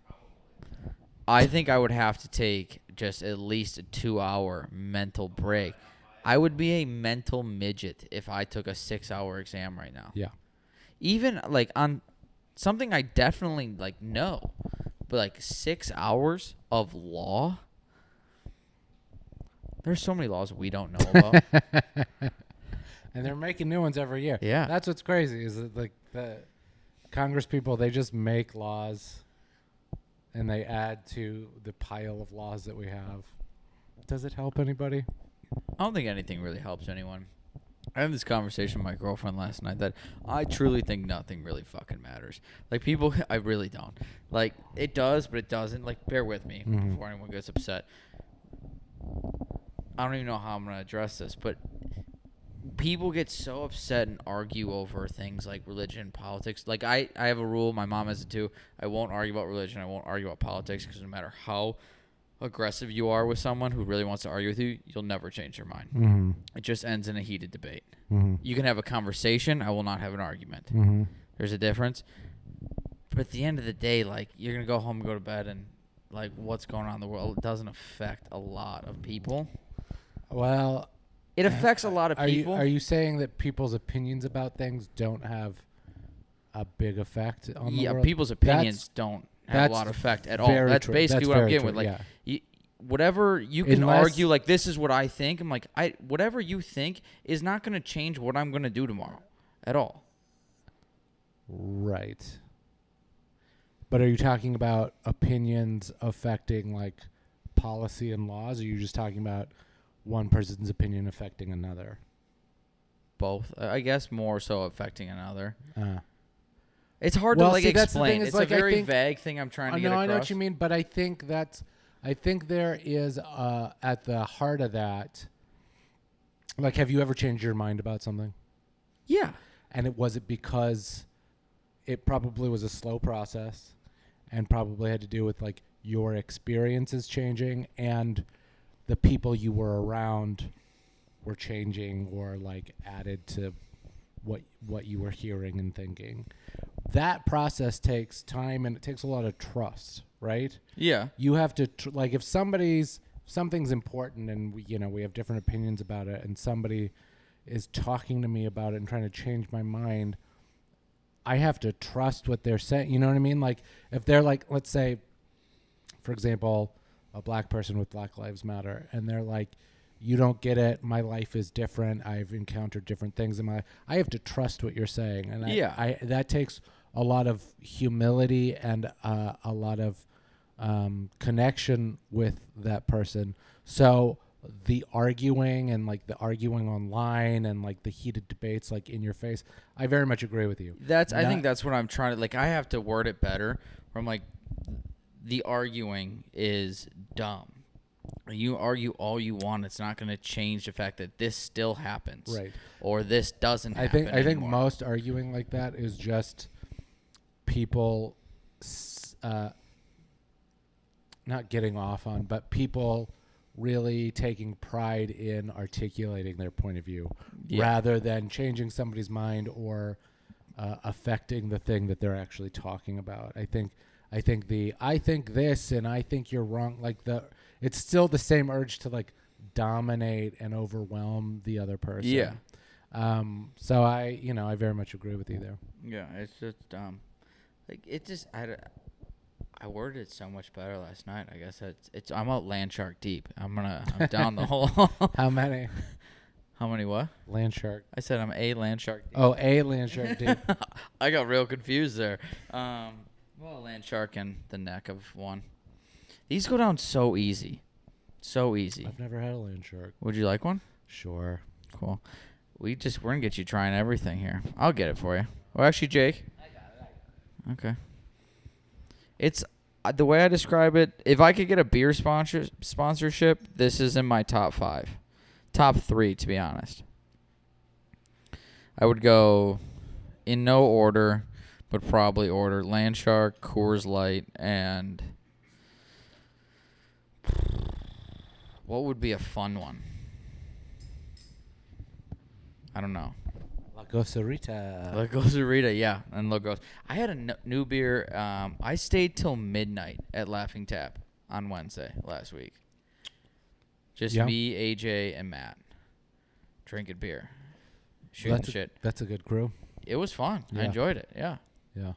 I think I would have to take just at least a 2-hour mental break. I would be a mental midget if I took a 6-hour exam right now. Yeah. Even like on something I definitely like know, but like 6 hours of law. There's so many laws we don't know about. And they're making new ones every year. Yeah. That's what's crazy is that like the Congress people, they just make laws and they add to the pile of laws that we have. Does it help anybody? I don't think anything really helps anyone. I had this conversation with my girlfriend last night that I truly think nothing really fucking matters. Like people, I really don't. Like it does, but it doesn't. Like bear with me before anyone gets upset. I don't even know how I'm going to address this, but people get so upset and argue over things like religion, politics. Like I have a rule, my mom has it too. I won't argue about religion. I won't argue about politics because no matter how aggressive you are with someone who really wants to argue with you, you'll never change their mind. Mm-hmm. It just ends in a heated debate. Mm-hmm. You can have a conversation. I will not have an argument. Mm-hmm. There's a difference. But at the end of the day, like you're going to go home and go to bed and like what's going on in the world, it doesn't affect a lot of people. Well, It affects a lot of are people. are you saying that people's opinions about things don't have a big effect on the world? People's opinions don't have a lot of effect at all. That's true. basically That's what I'm very getting with. true, Like, yeah. whatever you can Unless- argue, like this is what I think. I'm like, whatever you think is not going to change what I'm going to do tomorrow, at all. Right. But are you talking about opinions affecting like policy and laws, or are you just talking about one person's opinion affecting another? Both, I guess, more so affecting another. Uh, It's hard Well, to like see, that's the explain. thing, is, It's like, a I very think- vague thing I'm trying to get no, across. I know what you mean, but I think there is at the heart of that. Like, have you ever changed your mind about something? Yeah. And was it because it probably was a slow process and probably had to do with like your experiences changing and the people you were around were changing or like added to what you were hearing and thinking. That process takes time and it takes a lot of trust, right? Yeah. You have to like if something's important and we have different opinions about it, and somebody is talking to me about it and trying to change my mind, I have to trust what they're saying. You know what I mean? Like if they're like, let's say, for example, a black person with Black Lives Matter, and they're like, you don't get it. My life is different. I've encountered different things in my life. I have to trust what you're saying. And I that takes a lot of humility and a lot of connection with that person. So the arguing and like the arguing online and like the heated debates like in your face, I very much agree with you. I think that's what I'm trying to, like, I have to word it better. Where I'm like, the arguing is dumb. You argue all you want. It's not going to change the fact that this still happens. Right. Or this doesn't happen I think anymore. most arguing like that is just people not getting off on, but people really taking pride in articulating their point of view rather than changing somebody's mind or affecting the thing that they're actually talking about. I think this and I think you're wrong. Like it's still the same urge to like dominate and overwhelm the other person. Yeah. So I very much agree with you there. Yeah, it's just like it just I worded it so much better last night. I guess I'm out land shark deep. I'm down the hole. How many? How many what? Land shark. I said I'm a land shark deep. Oh, a land shark deep. I got real confused there. Well, land shark and the neck of one. These go down so easy. So easy. I've never had a land shark. Would you like one? Sure. Cool. We're gonna get you trying everything here. I'll get it for you. Well, actually, Jake. I got it. Okay. It's the way I describe it. If I could get a beer sponsorship, this is in my top 5, top 3 to be honest. I would go in no order, but probably order Landshark, Coors Light, and what would be a fun one? I don't know. La Gosarita. La Gosarita, yeah, and Logos. I had a new beer. I stayed till midnight at Laughing Tap on Wednesday last week. Just me, AJ, and Matt drinking beer, shooting shit. That's a good crew. It was fun. Yeah. I enjoyed it. Yeah. Yeah.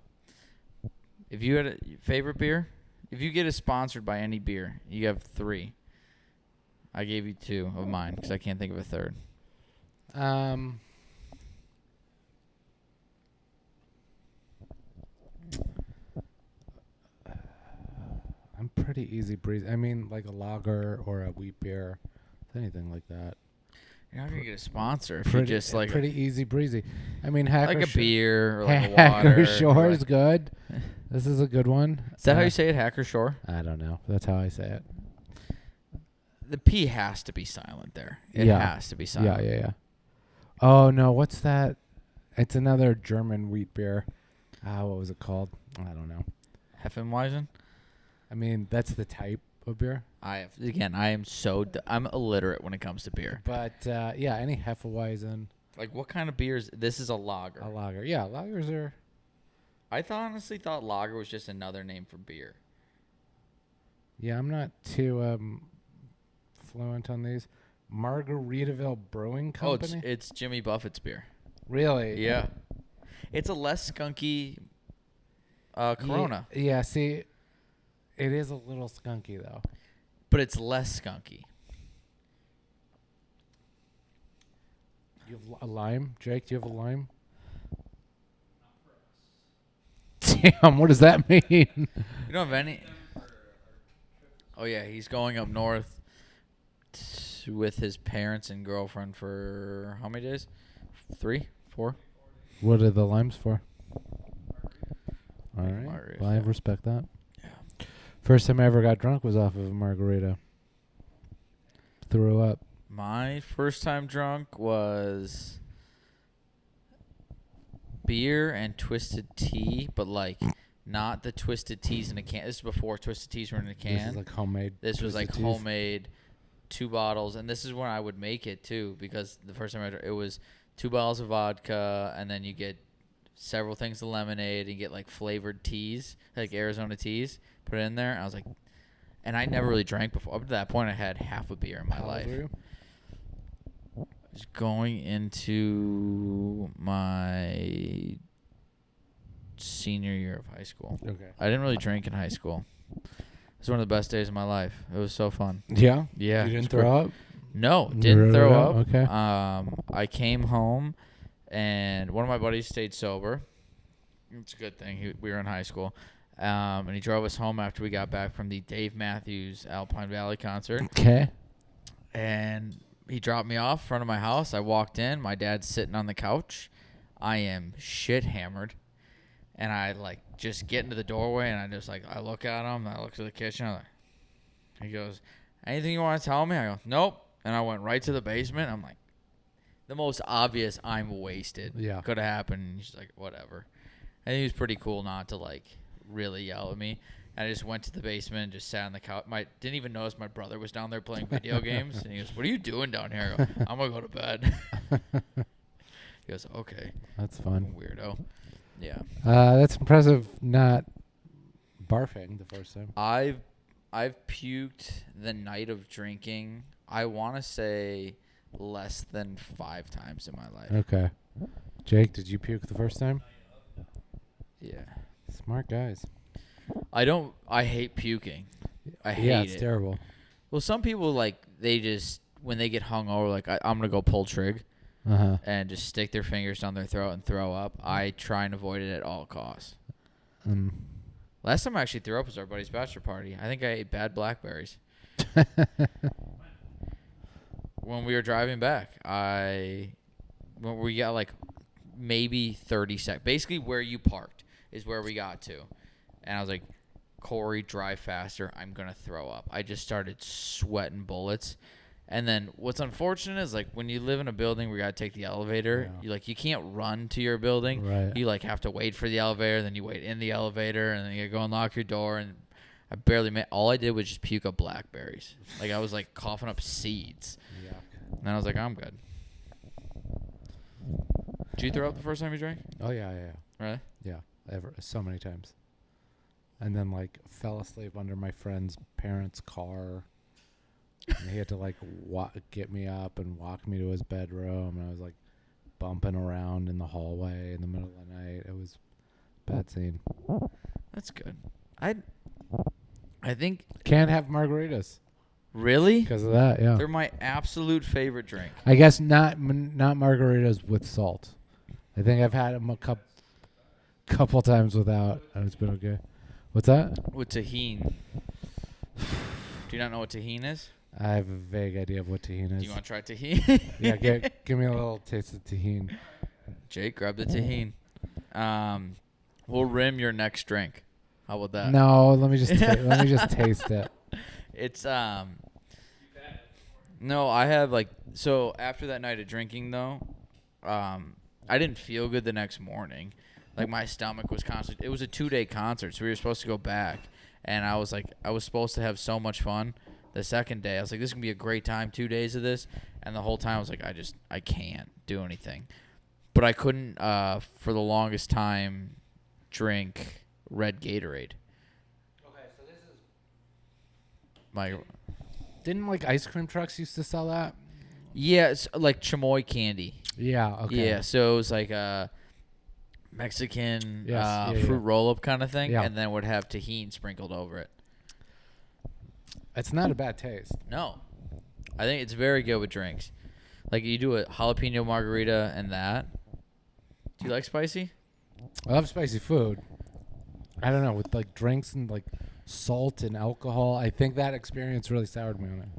If you had a favorite beer, if you get a sponsored by any beer, you have 3. I gave you 2 of mine because I can't think of a third. I'm pretty easy breezy. I mean, like a lager or a wheat beer, anything like that. You're not gonna get a sponsor if you just like pretty easy breezy. I mean, Hacker like a beer or like a Hacker water. Shore is good. This is a good one. Is that how you say it, Hacker Shore? I don't know. That's how I say it. The P has to be silent there. It has to be silent. Yeah. Oh no, what's that? It's another German wheat beer. What was it called? I don't know. Heffenweisen? I mean, that's the type of beer. I'm illiterate when it comes to beer. But any Hefeweizen. Like what kind of beers? This is a lager. A lager. Yeah, lagers are. I honestly thought lager was just another name for beer. Yeah, I'm not too fluent on these. Margaritaville Brewing Company. Oh, it's Jimmy Buffett's beer. Really? Yeah. It's a less skunky Corona. Yeah, see, it is a little skunky though. But it's less skunky. You have a lime? Jake, do you have a lime? Damn, what does that mean? You don't have any? Oh, yeah, he's going up north with his parents and girlfriend for how many days? 3? 4? What are the limes for? All right. Margaritas, Well, I yeah. respect that. Yeah. First time I ever got drunk was off of a margarita. Threw up. My first time drunk was beer and twisted tea, but like not the twisted teas in a can. This is before twisted teas were in a can. This is like homemade. This was like Twisted Teas. homemade, 2 bottles, and this is when I would make it too, because the first time it was 2 bottles of vodka, and then you get several things of lemonade, and you get like flavored teas, like Arizona teas, put it in there. I was like, and I never really drank before. Up to that point, I had half a beer in my How old life. were you? I was going into my senior year of high school. Okay. I didn't really drink in high school. It was one of the best days of my life. It was so fun. Yeah. Yeah. You it was didn't throw up? No, didn't throw Yeah, up. okay. I came home, and one of my buddies stayed sober. It's a good thing. We were in high school. And he drove us home after we got back from the Dave Matthews Alpine Valley concert. Okay. And he dropped me off in front of my house. I walked in. My dad's sitting on the couch. I am shit hammered. And I, like, just get into the doorway, and I just, like, I look at him, and I look to the kitchen. I'm like, he goes, anything you want to tell me? I go, nope. And I went right to the basement. I'm like, the most obvious I'm wasted. Yeah. Could have happened. And he's like, whatever. And he was pretty cool not to, like, really yell at me. And I just went to the basement and just sat on the couch. Didn't even notice my brother was down there playing video games. And he goes, what are you doing down here? I go, I'm going to go to bed. He goes, okay. That's fun. Weirdo. Yeah. That's impressive not barfing the first time. I've puked the night of drinking, I want to say less than 5 times in my life. Okay. Jake, did you puke the first time? Yeah. Smart guys. I hate puking. I hate Yeah, it. it's terrible. Well, some people, like, they just, when they get hungover, like, I'm going to go pull trig Uh-huh. and just stick their fingers down their throat and throw up. I try and avoid it at all costs. Last time I actually threw up was our buddy's bachelor party. I think I ate bad blackberries. When we were driving back, when we got like maybe 30 seconds. Basically where you parked is where we got to. And I was like, Corey, drive faster. I'm going to throw up. I just started sweating bullets. And then what's unfortunate is, like, when you live in a building where you got to take the elevator, Yeah. you can't run to your building. Right. You, like, have to wait for the elevator, then you wait in the elevator, and then you go and lock your door. And I barely made – all I did was just puke up blackberries. Like, I was, like, coughing up seeds. Yuck. And then I was like, I'm good. Did you throw up the first time you drank? Oh, yeah. Really? Yeah, so many times. And then, like, fell asleep under my friend's parents' car. And he had to, like, get me up and walk me to his bedroom. And I was, like, bumping around in the hallway in the middle of the night. It was a bad scene. That's good. I think Can't have margaritas really because of that, yeah. they're my absolute favorite drink. I guess not margaritas with salt. I think I've had them a couple times without, and it's been okay. What's that? With tahini. Do you not know what tahini is? I have a vague idea of what tahini is. Do you want to try tahini? Yeah, give me a little taste of tahini. Jake, grab the tahini. We'll rim your next drink. How about that? No, let me just taste it. It's no, I have so after that night of drinking though, I didn't feel good the next morning. Like my stomach was constantly. It was a 2-day concert, so we were supposed to go back, and I was supposed to have so much fun. The second day, I was like, this is gonna be a great time. 2 days of this, and the whole time I was like, I can't do anything. But I couldn't for the longest time drink red Gatorade. Okay, so this is. Didn't Like ice cream trucks used to sell that? Yeah, it's like chamoy candy. Yeah. Okay. Yeah, so it was like a Mexican Yes, fruit roll-up kind of thing, Yeah. and then would have tahini sprinkled over it. It's not a bad taste. No, I think it's very good with drinks. Like you do a jalapeno margarita and that. Do you like spicy? I love spicy food. I don't know, with like drinks and like salt and alcohol. I think that experience really soured me on it.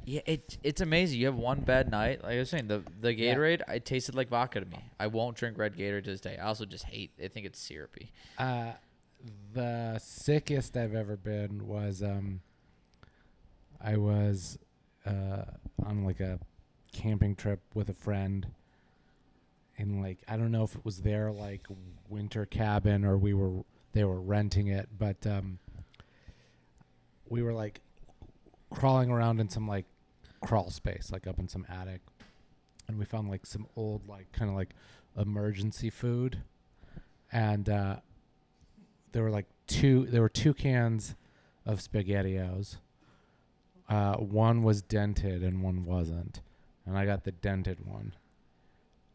Yeah, it's amazing. You have one bad night. Like I was saying, the Gatorade, it tasted like vodka to me. I won't drink red Gatorade to this day. I also just I think it's syrupy. The sickest I've ever been was I was on like a camping trip with a friend, and like I don't know if it was their like winter cabin or they were renting it, but we were like crawling around in some like crawl space, like up in some attic, and we found like some old like kind of like emergency food, and there were two cans of SPAGHETTIOS. One was dented and one wasn't, and I got the dented one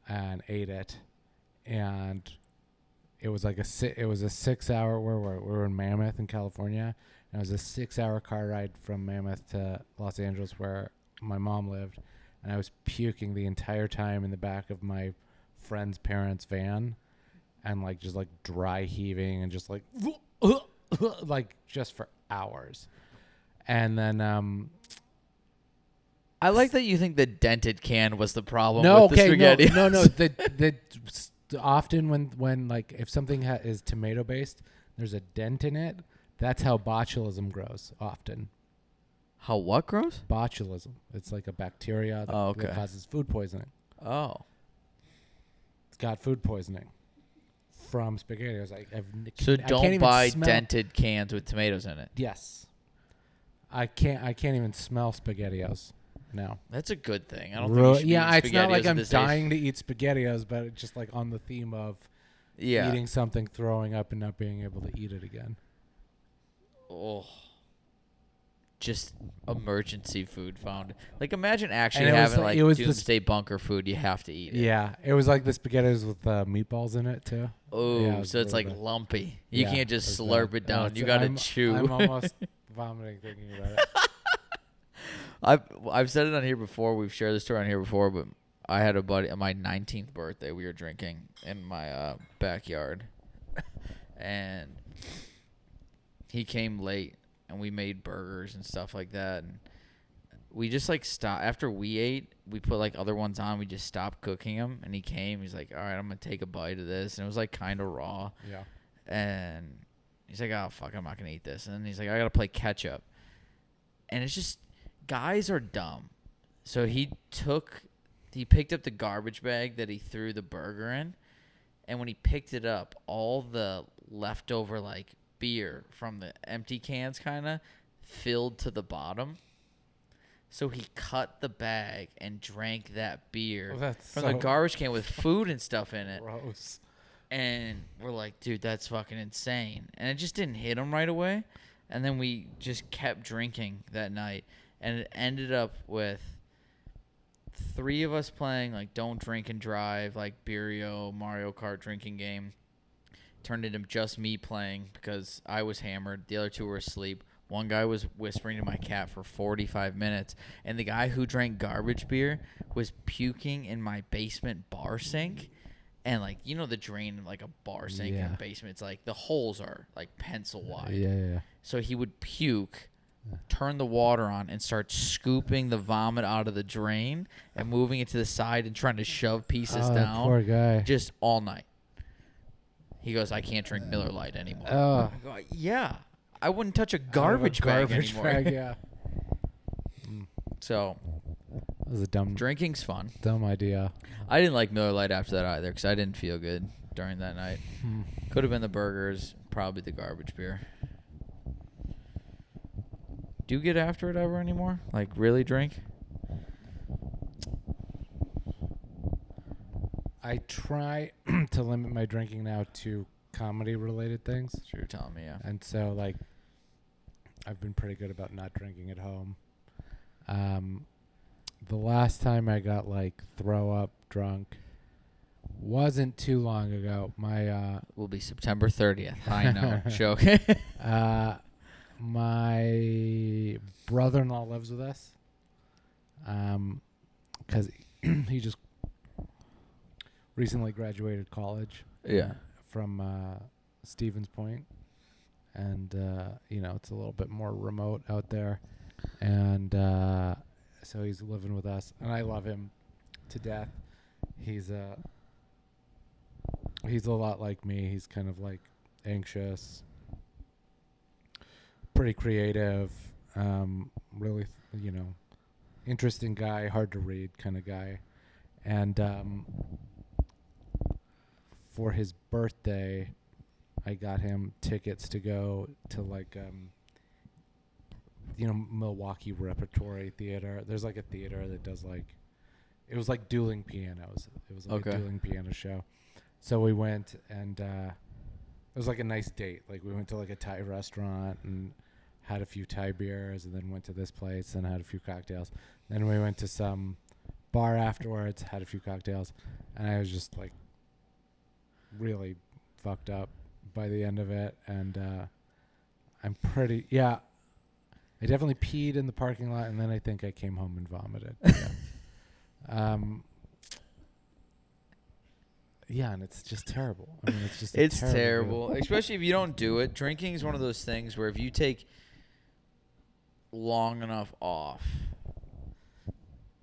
and ate it, and it was like it was a 6 hour. We were in Mammoth in California, and it was a 6 hour car ride from Mammoth to Los Angeles where my mom lived, and I was puking the entire time in the back of my friend's parents' van, and like just like dry heaving and just like like just for hours. And then I like that you think the dented can was the problem no, with the okay, spaghetti. no. The often when like if something is tomato based, there's a dent in it. That's how botulism grows. Often. How what grows? Botulism. It's like a bacteria that causes food poisoning. Oh. It's got food poisoning from spaghetti. I was like, So I don't can't even buy smell. dented cans with tomatoes in it. Yes. I can't even smell SPAGHETTIOS now. That's a good thing. I don't think you should be eating it's not like SpaghettiOs at I'm this age. dying to eat SpaghettiOs, but it's just like on the theme of eating something, throwing up, and not being able to eat it again. Oh. Just emergency food found. Like imagine actually And having it was doomsday bunker food. You have to eat it. Yeah, it was like the SpaghettiOs with meatballs in it too. Oh, Yeah, so it's really like bad. lumpy. You Yeah, can't just it was slurp bad. it down. It's- You got to I'm chew. almost vomiting thinking about it. I've said it on here before. We've shared this story on here before, but I had a buddy on my 19th birthday. We were drinking in my backyard, and he came late, and we made burgers and stuff like that. And we just like stopped after we ate. We put like other ones on. We just stopped cooking them, and he came. He's like, "All right, I'm gonna take a bite of this," and it was like kind of raw. Yeah. And he's like, "Oh fuck, I'm not gonna eat this." And then he's like, "I gotta play catch up," and it's just. Guys are dumb. So he picked up the garbage bag that he threw the burger in, and when he picked it up, all the leftover like beer from the empty cans kind of filled to the bottom. So he cut the bag and drank that beer from the garbage can with food and stuff in it. Gross. And we're like, dude, that's fucking insane. And it just didn't hit him right away. And then we just kept drinking that night. And it ended up with 3 of us playing, like, Don't Drink and Drive, like, Beerio, Mario Kart drinking game. Turned into just me playing because I was hammered. The other 2 were asleep. One guy was whispering to my cat for 45 minutes. And the guy who drank garbage beer was puking in my basement bar sink. And, like, you know the drain in, like, a bar sink in a basement? It's, like, the holes are, like, pencil wide. Yeah. So he would puke, turn the water on, and start scooping the vomit out of the drain and moving it to the side and trying to shove pieces down. Poor guy. Just all night. He goes, I can't drink Miller Lite anymore. Oh. I go, yeah. I wouldn't touch a garbage bag anymore. Yeah. So, That was a dumb drinking's fun. idea. I didn't like Miller Lite after that either because I didn't feel good during that night. Could have been the burgers, probably the garbage beer. Do you get after it ever anymore? Like, really drink? I try to limit my drinking now to comedy-related things. That's what you're telling me, yeah. And so, like, I've been pretty good about not drinking at home. The last time I got, like, throw up drunk wasn't too long ago. My, Will be September 30th. I know. Joke. my brother-in-law lives with us. 'Cause he just recently graduated college. Yeah. From Stevens Point, and it's a little bit more remote out there, and so he's living with us, and I love him to death. He's a lot like me. He's kind of like anxious, pretty creative, really interesting guy, hard to read kind of guy, and for his birthday, I got him tickets to go to like Milwaukee Repertory Theater. There's like a theater that does like, it was like dueling pianos. It was like a dueling piano show. So we went, and it was like a nice date. Like we went to like a Thai restaurant and had a few Thai beers, and then went to this place and had a few cocktails. Then we went to some bar afterwards, had a few cocktails, and I was just like really fucked up by the end of it. And I'm pretty, I definitely peed in the parking lot, and then I think I came home and vomited. Yeah, and it's just terrible. I mean, it's just It's terrible, especially if you don't do it. Drinking is one of those things where if you take long enough off,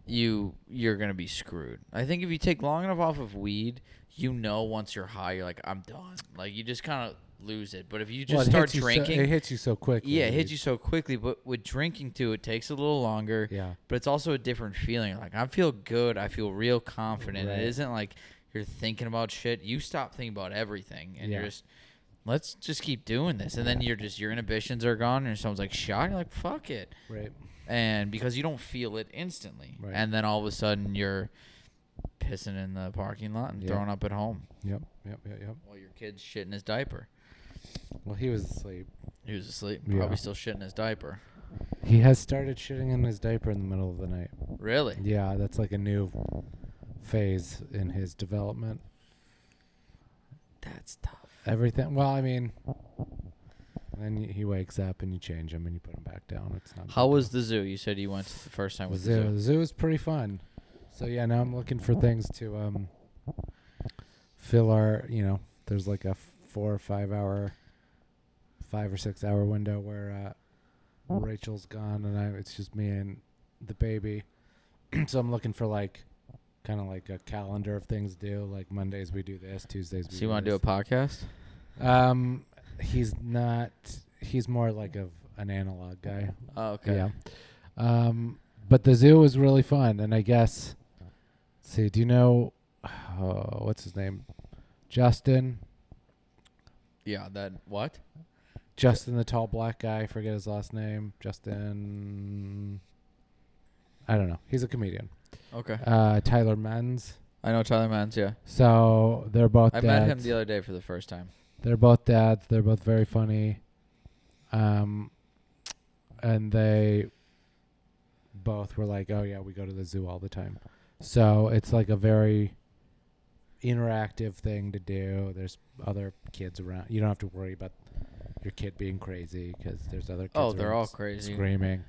you're gonna be screwed. I think if you take long enough off of weed, once you're high, you're like, I'm done. Like, you just kind of lose it. But if you just start drinking, it hits you so quickly. Yeah, it hits you so quickly. But with drinking too, it takes a little longer. Yeah. But it's also a different feeling. Like, I feel good. I feel real confident. Right. It isn't like you're thinking about shit. You stop thinking about everything, and you're just, let's just keep doing this. And then your inhibitions are gone, and someone's like, shot. You're like, fuck it. Right. And because you don't feel it instantly. Right. And then all of a sudden you're pissing in the parking lot and throwing up at home. Yep. While your kid's shitting his diaper. Well, he was asleep. He was asleep. Yeah. Probably still shitting his diaper. He has started shitting in his diaper in the middle of the night. Really? Yeah, that's like a new phase in his development. That's tough. Everything. Well, I mean, then he wakes up and you change him and you put him back down. It's not. How was the zoo? You said you went the first time with the zoo. The zoo is pretty fun. So yeah, now I'm looking for things to fill our. There's like a 4 or 5 hour, 5 or 6 hour window where Rachel's gone and it's just me and the baby. So I'm looking for kind of like a calendar of things to do. Like Mondays we do this, Tuesdays we do So you want to do a this. podcast? He's not. He's more like an analog guy. Oh, okay. Yeah. But the zoo was really fun, and I guess. Let's see, do you know what's his name? Justin. Yeah. What? Justin, the tall black guy. I forget his last name. Justin. I don't know. He's a comedian. Okay. Tyler Menz. I know Tyler Mans. Yeah. So they're both. I dads. met him the other day for the first time. They're both dads. They're both very funny. And they both were like, oh, yeah, we go to the zoo all the time. So it's like a very interactive thing to do. There's other kids around. You don't have to worry about your kid being crazy because there's other kids they're around all crazy. screaming.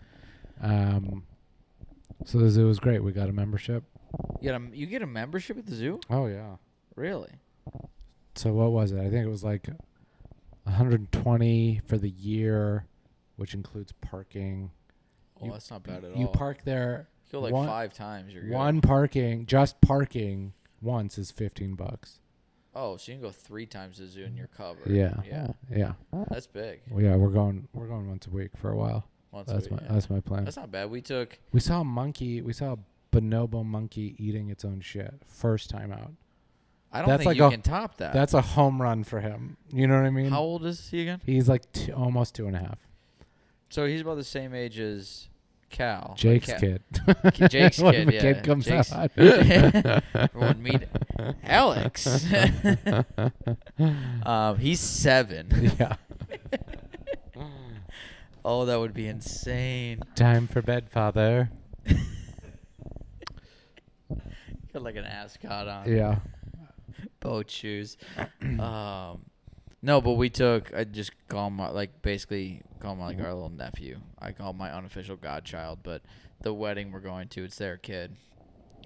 So the zoo was great. We got a membership. You get a membership at the zoo? Oh, yeah. Really? So what was it? I think it was like $120 for the year, which includes parking. Oh, that's not bad at all. You park there. You go like 5 times. You're good. Just parking once is $15. Oh, so you can go 3 times to the zoo and you're covered. Yeah. That's big. Well, yeah, we're going once a week for a while. That's my plan. That's not bad. We saw a monkey. We saw a bonobo monkey eating its own shit. First time out. I don't think you can top that. That's a home run for him. You know what I mean? How old is he again? He's like almost 2.5. So he's about the same age as Cal. Jake's kid. Jake's when kid, the yeah. kid comes out. Everyone meet Alex. He's 7. Yeah. Oh, that would be insane. Time for bed, father. Got like an ascot on. Yeah. Boat shoes. No, but I just call him basically call him like our little nephew. I call him my unofficial godchild, but the wedding we're going to, it's their kid.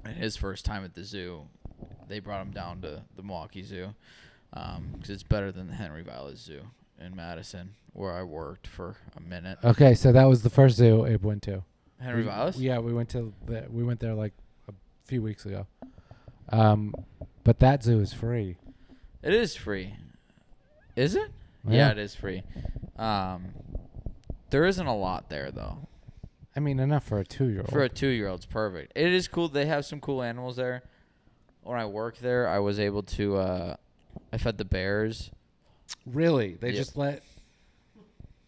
And his first time at the zoo, they brought him down to the Milwaukee Zoo because it's better than the Henry Valley Zoo in Madison, where I worked for a minute. Okay, so that was the first zoo Abe went to. Henry Valley? Yeah, we went there like a few weeks ago. But that zoo is free. It is free. Is it? Yeah, it is free. There isn't a lot there, though. I mean, enough for a 2-year-old. For a 2-year-old, it's perfect. It is cool. They have some cool animals there. When I worked there, I was able to, I fed the bears. Really? They just let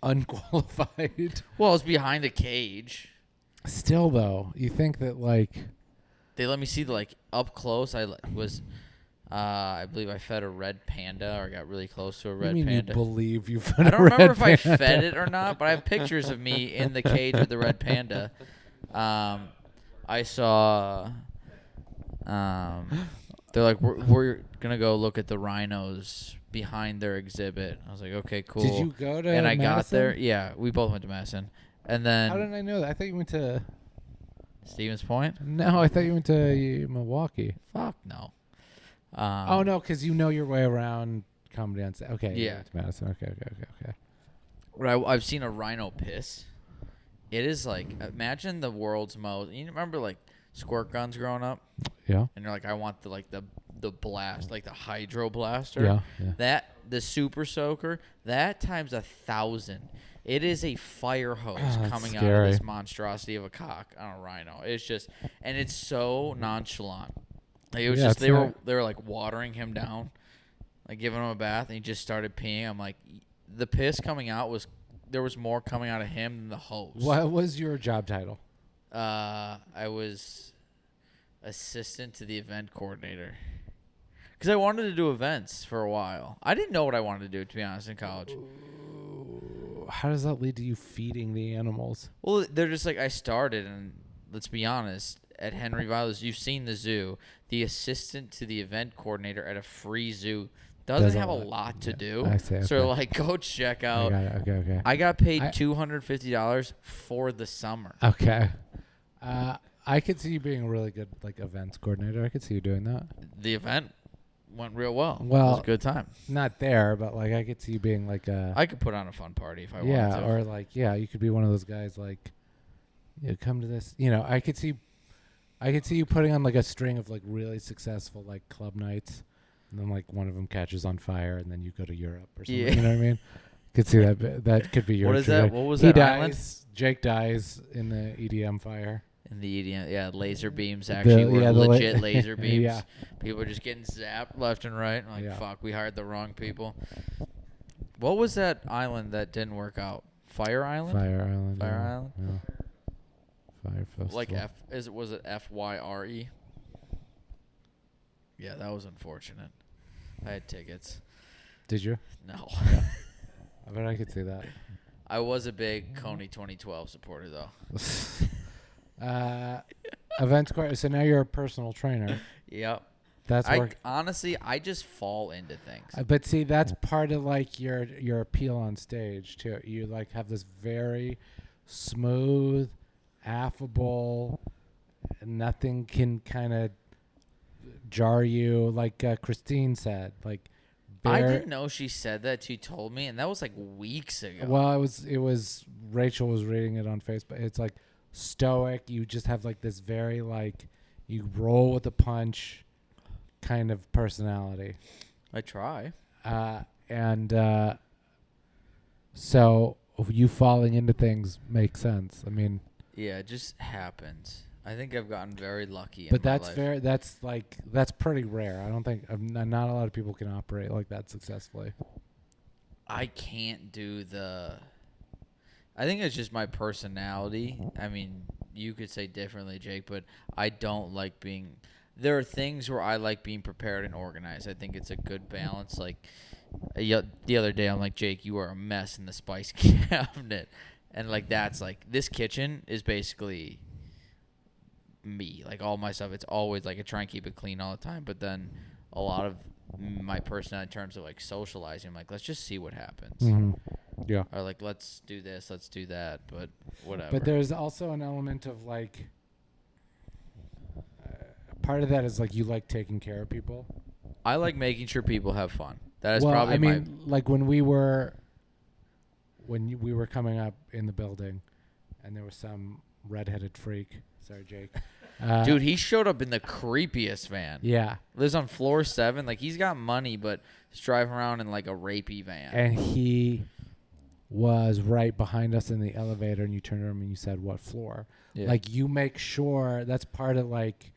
unqualified? Well, it's behind a cage. Still, though, you think that, They let me see, up close. I was I believe I fed a red panda, or got really close to a You red mean panda. you believe you I don't remember if I fed it or not, but I have pictures of me in the cage with the red panda. I saw. They're like, we're gonna go look at the rhinos behind their exhibit. I was like, okay, cool. Did you go to And I got Madison? there. Yeah, we both went to Madison. And then How did I know that? I thought you went to. Stevens Point. No, I thought you went to Milwaukee. Fuck no. Oh no, because you know your way around comedy on set. Okay. you Yeah. went to Madison. Okay. But I've seen a rhino piss. It is like, imagine the world's most. You remember like squirt guns growing up, Yeah. and you're like, I want the blast, like the hydro blaster. Yeah. The super soaker, that times 1,000. It is a fire hose that's coming out scary. of this monstrosity of a cock on a rhino. It's just, and it's so nonchalant. Like it was Yeah, just it's they were not- like watering him down, like giving him a bath, and he just started peeing. I'm like, the piss coming out there was more coming out of him than the hose. What was your job title? I was assistant to the event coordinator. Because I wanted to do events for a while. I didn't know what I wanted to do, to be honest, in college. How does that lead to you feeding the animals? Well, they're just like, I started, and let's be honest, at Henry Vilas, you've seen the zoo. The assistant to the event coordinator at a free zoo doesn't have a lot to do. I see, So, okay. like, go check I out. got it. Okay. I got paid I- $250 for the summer. Okay. I could see you being a really good like events coordinator. I could see you doing that. The event went real well. It Well, was a good time. Not there, but like I could see you being like a I could put on a fun party if I wanted yeah, to. or like you could be one of those guys like you come to this. I could see you putting on like a string of like really successful like club nights, and then like one of them catches on fire, and then you go to Europe or something. Yeah. You know what I mean? Could see that. That could be your. What is that? trajectory. What was He that dies. island? Jake dies in the EDM fire. In the EDM, yeah, laser beams actually were the legit laser beams. Yeah. People were just getting zapped left and right. I'm like, Yeah. fuck, we hired the wrong people. What was that island that didn't work out? Fire Island? Fire Island. Fire yeah, Island? Yeah. Fire Festival. Like was it FYRE? Yeah, that was unfortunate. I had tickets. Did you? No. I bet I could see that. I was a big Coney 2012 supporter though. Events coordinator. So now you're a personal trainer. Yep. That's work. Honestly, I just fall into things. But see, that's part of like your appeal on stage too. You like have this very smooth, affable, nothing can kind of jar you. Like Christine said, like. I didn't know she said that. She told me, and that was like weeks ago. Well, it was Rachel was reading it on Facebook. It's like stoic. You just have like this very like you roll with the punch kind of personality. I try. So you falling into things makes sense. I mean, Yeah, it just happens. I think I've gotten very lucky. but in my that's life. that's pretty rare. I don't think not a lot of people can operate like that successfully. I can't do the. I think it's just my personality. I mean, you could say differently, Jake, but I don't like being. There are things where I like being prepared and organized. I think it's a good balance. Like the other day, I'm like, Jake, you are a mess in the spice cabinet, and like that's like this kitchen is basically me. Like all my stuff, it's always like I try and keep it clean all the time. But then a lot of my personality in terms of like socializing, I'm like, let's just see what happens. Mm-hmm. Yeah. Or like, let's do this, let's do that, but whatever. But there's also an element of like part of that is like you like taking care of people. I like making sure people have fun. That is well, probably I mean, like when we were coming up in the building, and there was some redheaded freak. Sorry, Jake. Dude, he showed up in the creepiest van. Yeah. Lives on floor 7. Like, he's got money, but he's driving around in, like, a rapey van. And he was right behind us in the elevator, and you turned around and you said, what floor? Yeah. Like, you make sure, that's part of, like,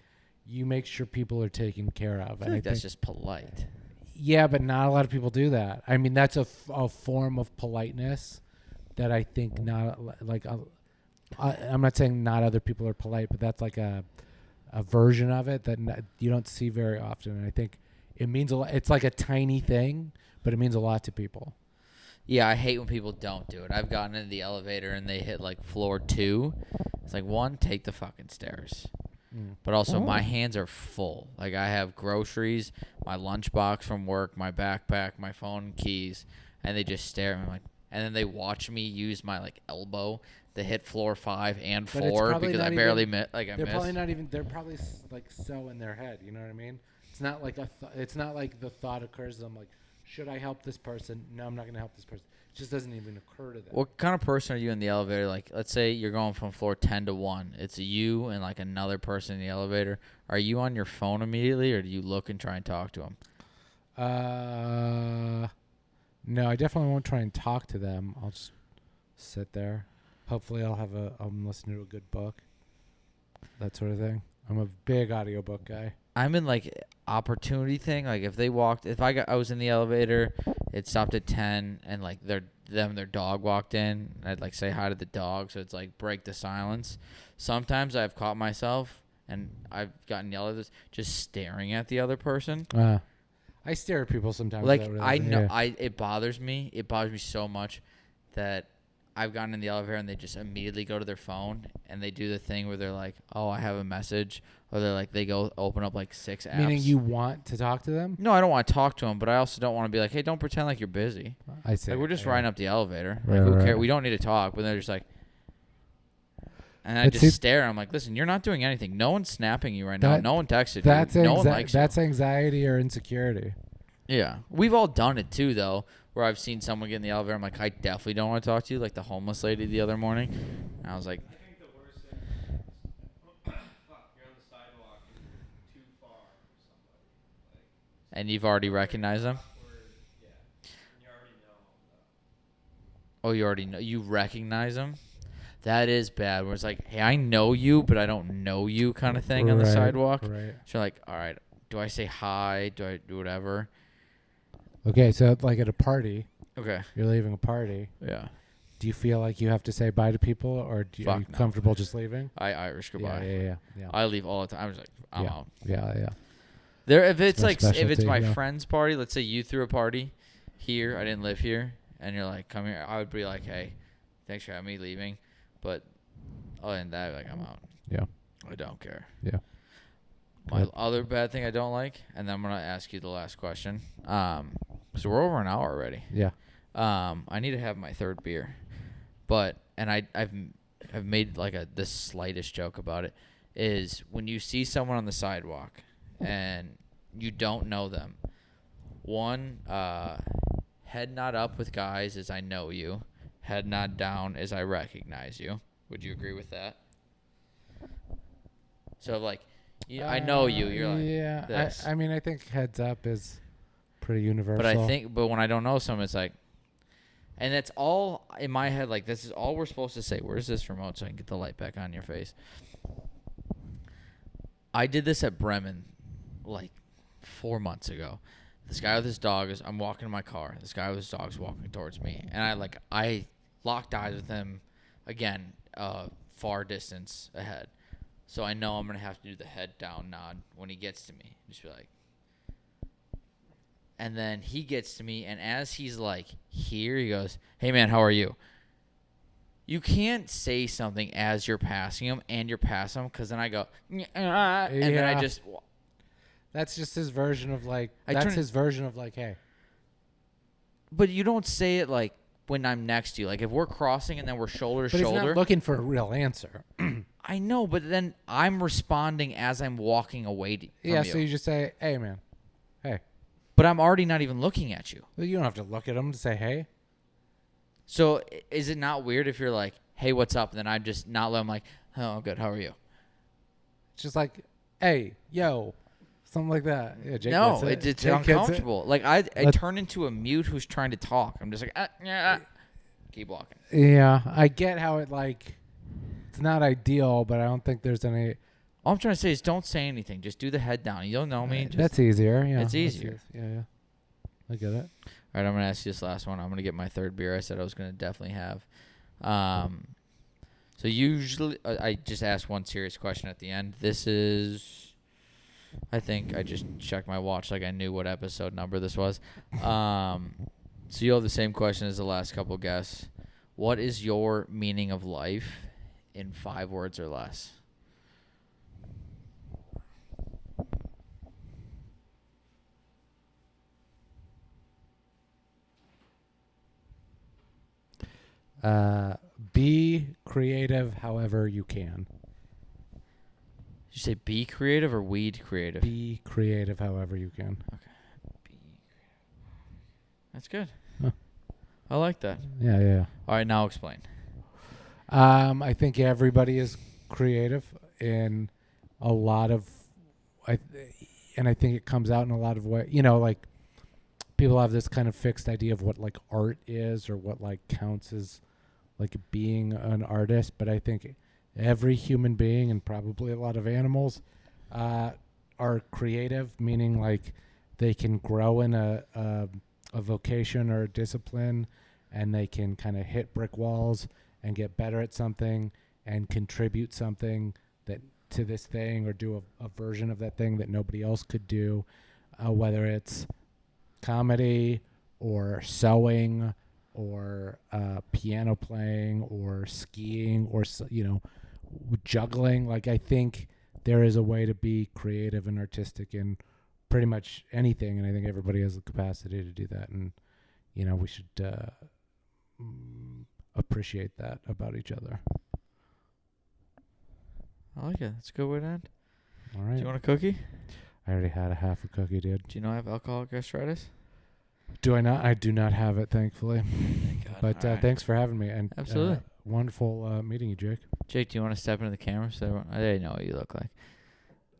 you make sure people are taken care of. I feel like that's just polite. Yeah, but not a lot of people do that. I mean, that's a form of politeness that I think not, like, I'm not saying not other people are polite, but that's like a version of it that you don't see very often. And I think it means a lot. It's like a tiny thing, but it means a lot to people. Yeah, I hate when people don't do it. I've gotten into the elevator and they hit like floor 2. It's like, one, take the fucking stairs. But also, my hands are full. Like, I have groceries, my lunchbox from work, my backpack, my phone, keys, and they just stare at me like. And then they watch me use my like elbow to hit floor 5 and But it's 4 probably because I not barely even- missed. Like I They're missed. probably not even. They're probably like so in their head. You know what I mean? It's not like it's not like the thought occurs to them. Like, should I help this person? No, I'm not gonna help this person. It just doesn't even occur to them. What kind of person are you in the elevator? Like, let's say you're going from floor 10 to 1. It's you and like another person in the elevator. Are you on your phone immediately, or do you look and try and talk to them? No, I definitely won't try and talk to them. I'll just sit there. Hopefully, I'm listening to a good book. That sort of thing. I'm a big audiobook guy. I'm in like opportunity thing. Like if I was in the elevator, it stopped at 10, and like their dog walked in. I'd like say hi to the dog, so it's like break the silence. Sometimes I've caught myself, and I've gotten yelled at this just staring at the other person. I stare at people sometimes. Like without I realizing, know yeah. it bothers me. It bothers me so much that I've gotten in the elevator and they just immediately go to their phone and they do the thing where they're like, "Oh, I have a message," or they're like, they go open up like 6 apps. Meaning you want to talk to them? No, I don't want to talk to them, but I also don't want to be like, "Hey, don't pretend like you're busy." I see. Like we're just yeah. riding up the elevator. Right, Like who right. cares? We don't need to talk. But they're just like, and I But just see- stare. I'm like, "Listen, you're not doing anything. No one's snapping you right now. That- No one texted That's you. No one likes you." that's anxiety or insecurity. Yeah. We've all done it too, though, where I've seen someone get in the elevator. I'm like, I definitely don't want to talk to you. Like the homeless lady the other morning. And I was like, I think the worst thing is, fuck, you're on the sidewalk and you're too far from somebody. Like, and you've already recognized them? awkward, yeah. And you already know them. Oh, you already know. You recognize them? That is bad. Where it's like, hey, I know you, but I don't know you kind of thing on the Right, sidewalk. Right. So you're like, all right, do I say hi? Do I do whatever? Okay, so like at a party, Okay. you're leaving a party. Yeah. Do you feel like you have to say bye to people, or are you Fuck no. comfortable just leaving? I Irish goodbye. Yeah. I leave all the time. I was like, I'm yeah. out. Yeah. There, if it's my like, if it's specialty, my yeah. friend's party, let's say you threw a party here, I didn't live here, and you're like, come here, I would be like, hey, thanks for having me, leaving. But other than that, like, I'm out. Yeah. I don't care. Yeah. My Good. other bad thing I don't like, and then I'm gonna ask you the last question. So we're over an hour already. Yeah. I need to have my third beer, and I've made like the slightest joke about it. Is when you see someone on the sidewalk and you don't know them. One, head nod up with guys as I know you. Head nod down as I recognize you. Would you agree with that? So like, I know you. You're like, yeah. this. I mean, I think heads up is pretty universal. But when I don't know someone, it's like, and that's all in my head. Like, this is all we're supposed to say. Where's this remote so I can get the light back on your face? I did this at Bremen like 4 months ago. This guy with his dog I'm walking in my car. This guy with his dog's walking towards me, and I locked eyes with him again, far distance ahead. So I know I'm gonna have to do the head down nod when he gets to me. Just be like. And then he gets to me, and as he's like here, he goes, "Hey man, how are you?" You can't say something as you're passing him, and you're passing him, because then I go, and then I Yeah. just. That's just his version of like. I That's turn- his version of like, hey. But you don't say it like when I'm next to you. Like if we're crossing and then we're shoulder to But he's shoulder. not looking for a real answer. I know, but then I'm responding as I'm walking away from Yeah. you. So you just say, hey man, hey. But I'm already not even looking at you. Well, you don't have to look at him to say hey. So is it not weird if you're like, "Hey, what's up?" and then I just not let him like, "Oh, good. How are you?" It's just like, hey, yo, something like that. Yeah, Jake No, gets it. it's Jake gets it. uncomfortable. Like I Let's- turn into a mute who's trying to talk. I'm just like, keep walking. Yeah, I get how it like. It's not ideal, but I don't think there's any. All I'm trying to say is don't say anything. Just do the head down. You don't know me. Just, That's easier. Yeah, It's that's easier. Yeah. I get it. All right, I'm gonna ask you this last one. I'm gonna get my third beer. I said I was gonna definitely have. So usually I just ask one serious question at the end. This is I think I just checked my watch like I knew what episode number this was. So you'll have the same question as the last couple guests. What is your meaning of life in 5 words or less? Be creative however you can. Did you say be creative or weed creative? Be creative however you can. Be. That's good. Huh. I like that. Yeah. All right, now explain. I think everybody is creative in a lot of, and I think it comes out in a lot of ways. You know, like people have this kind of fixed idea of what like art is or what like counts as like being an artist, but I think every human being and probably a lot of animals are creative, meaning like they can grow in a vocation or a discipline, and they can kind of hit brick walls and get better at something and contribute something that to this thing or do a version of that thing that nobody else could do, whether it's comedy or sewing or piano playing or skiing or juggling. Like I think there is a way to be creative and artistic in pretty much anything, and I think everybody has the capacity to do that, and we should appreciate that about each other. I like it. That's a good way to end. All right. Do you want a cookie? I already had a half a cookie, dude. Do you know I have alcoholic gastritis? Do I not? I do not have it, thankfully. Thank God. But All right. thanks for having me. And Absolutely. Wonderful meeting you, Jake. Jake, do you want to step into the camera so they know what you look like?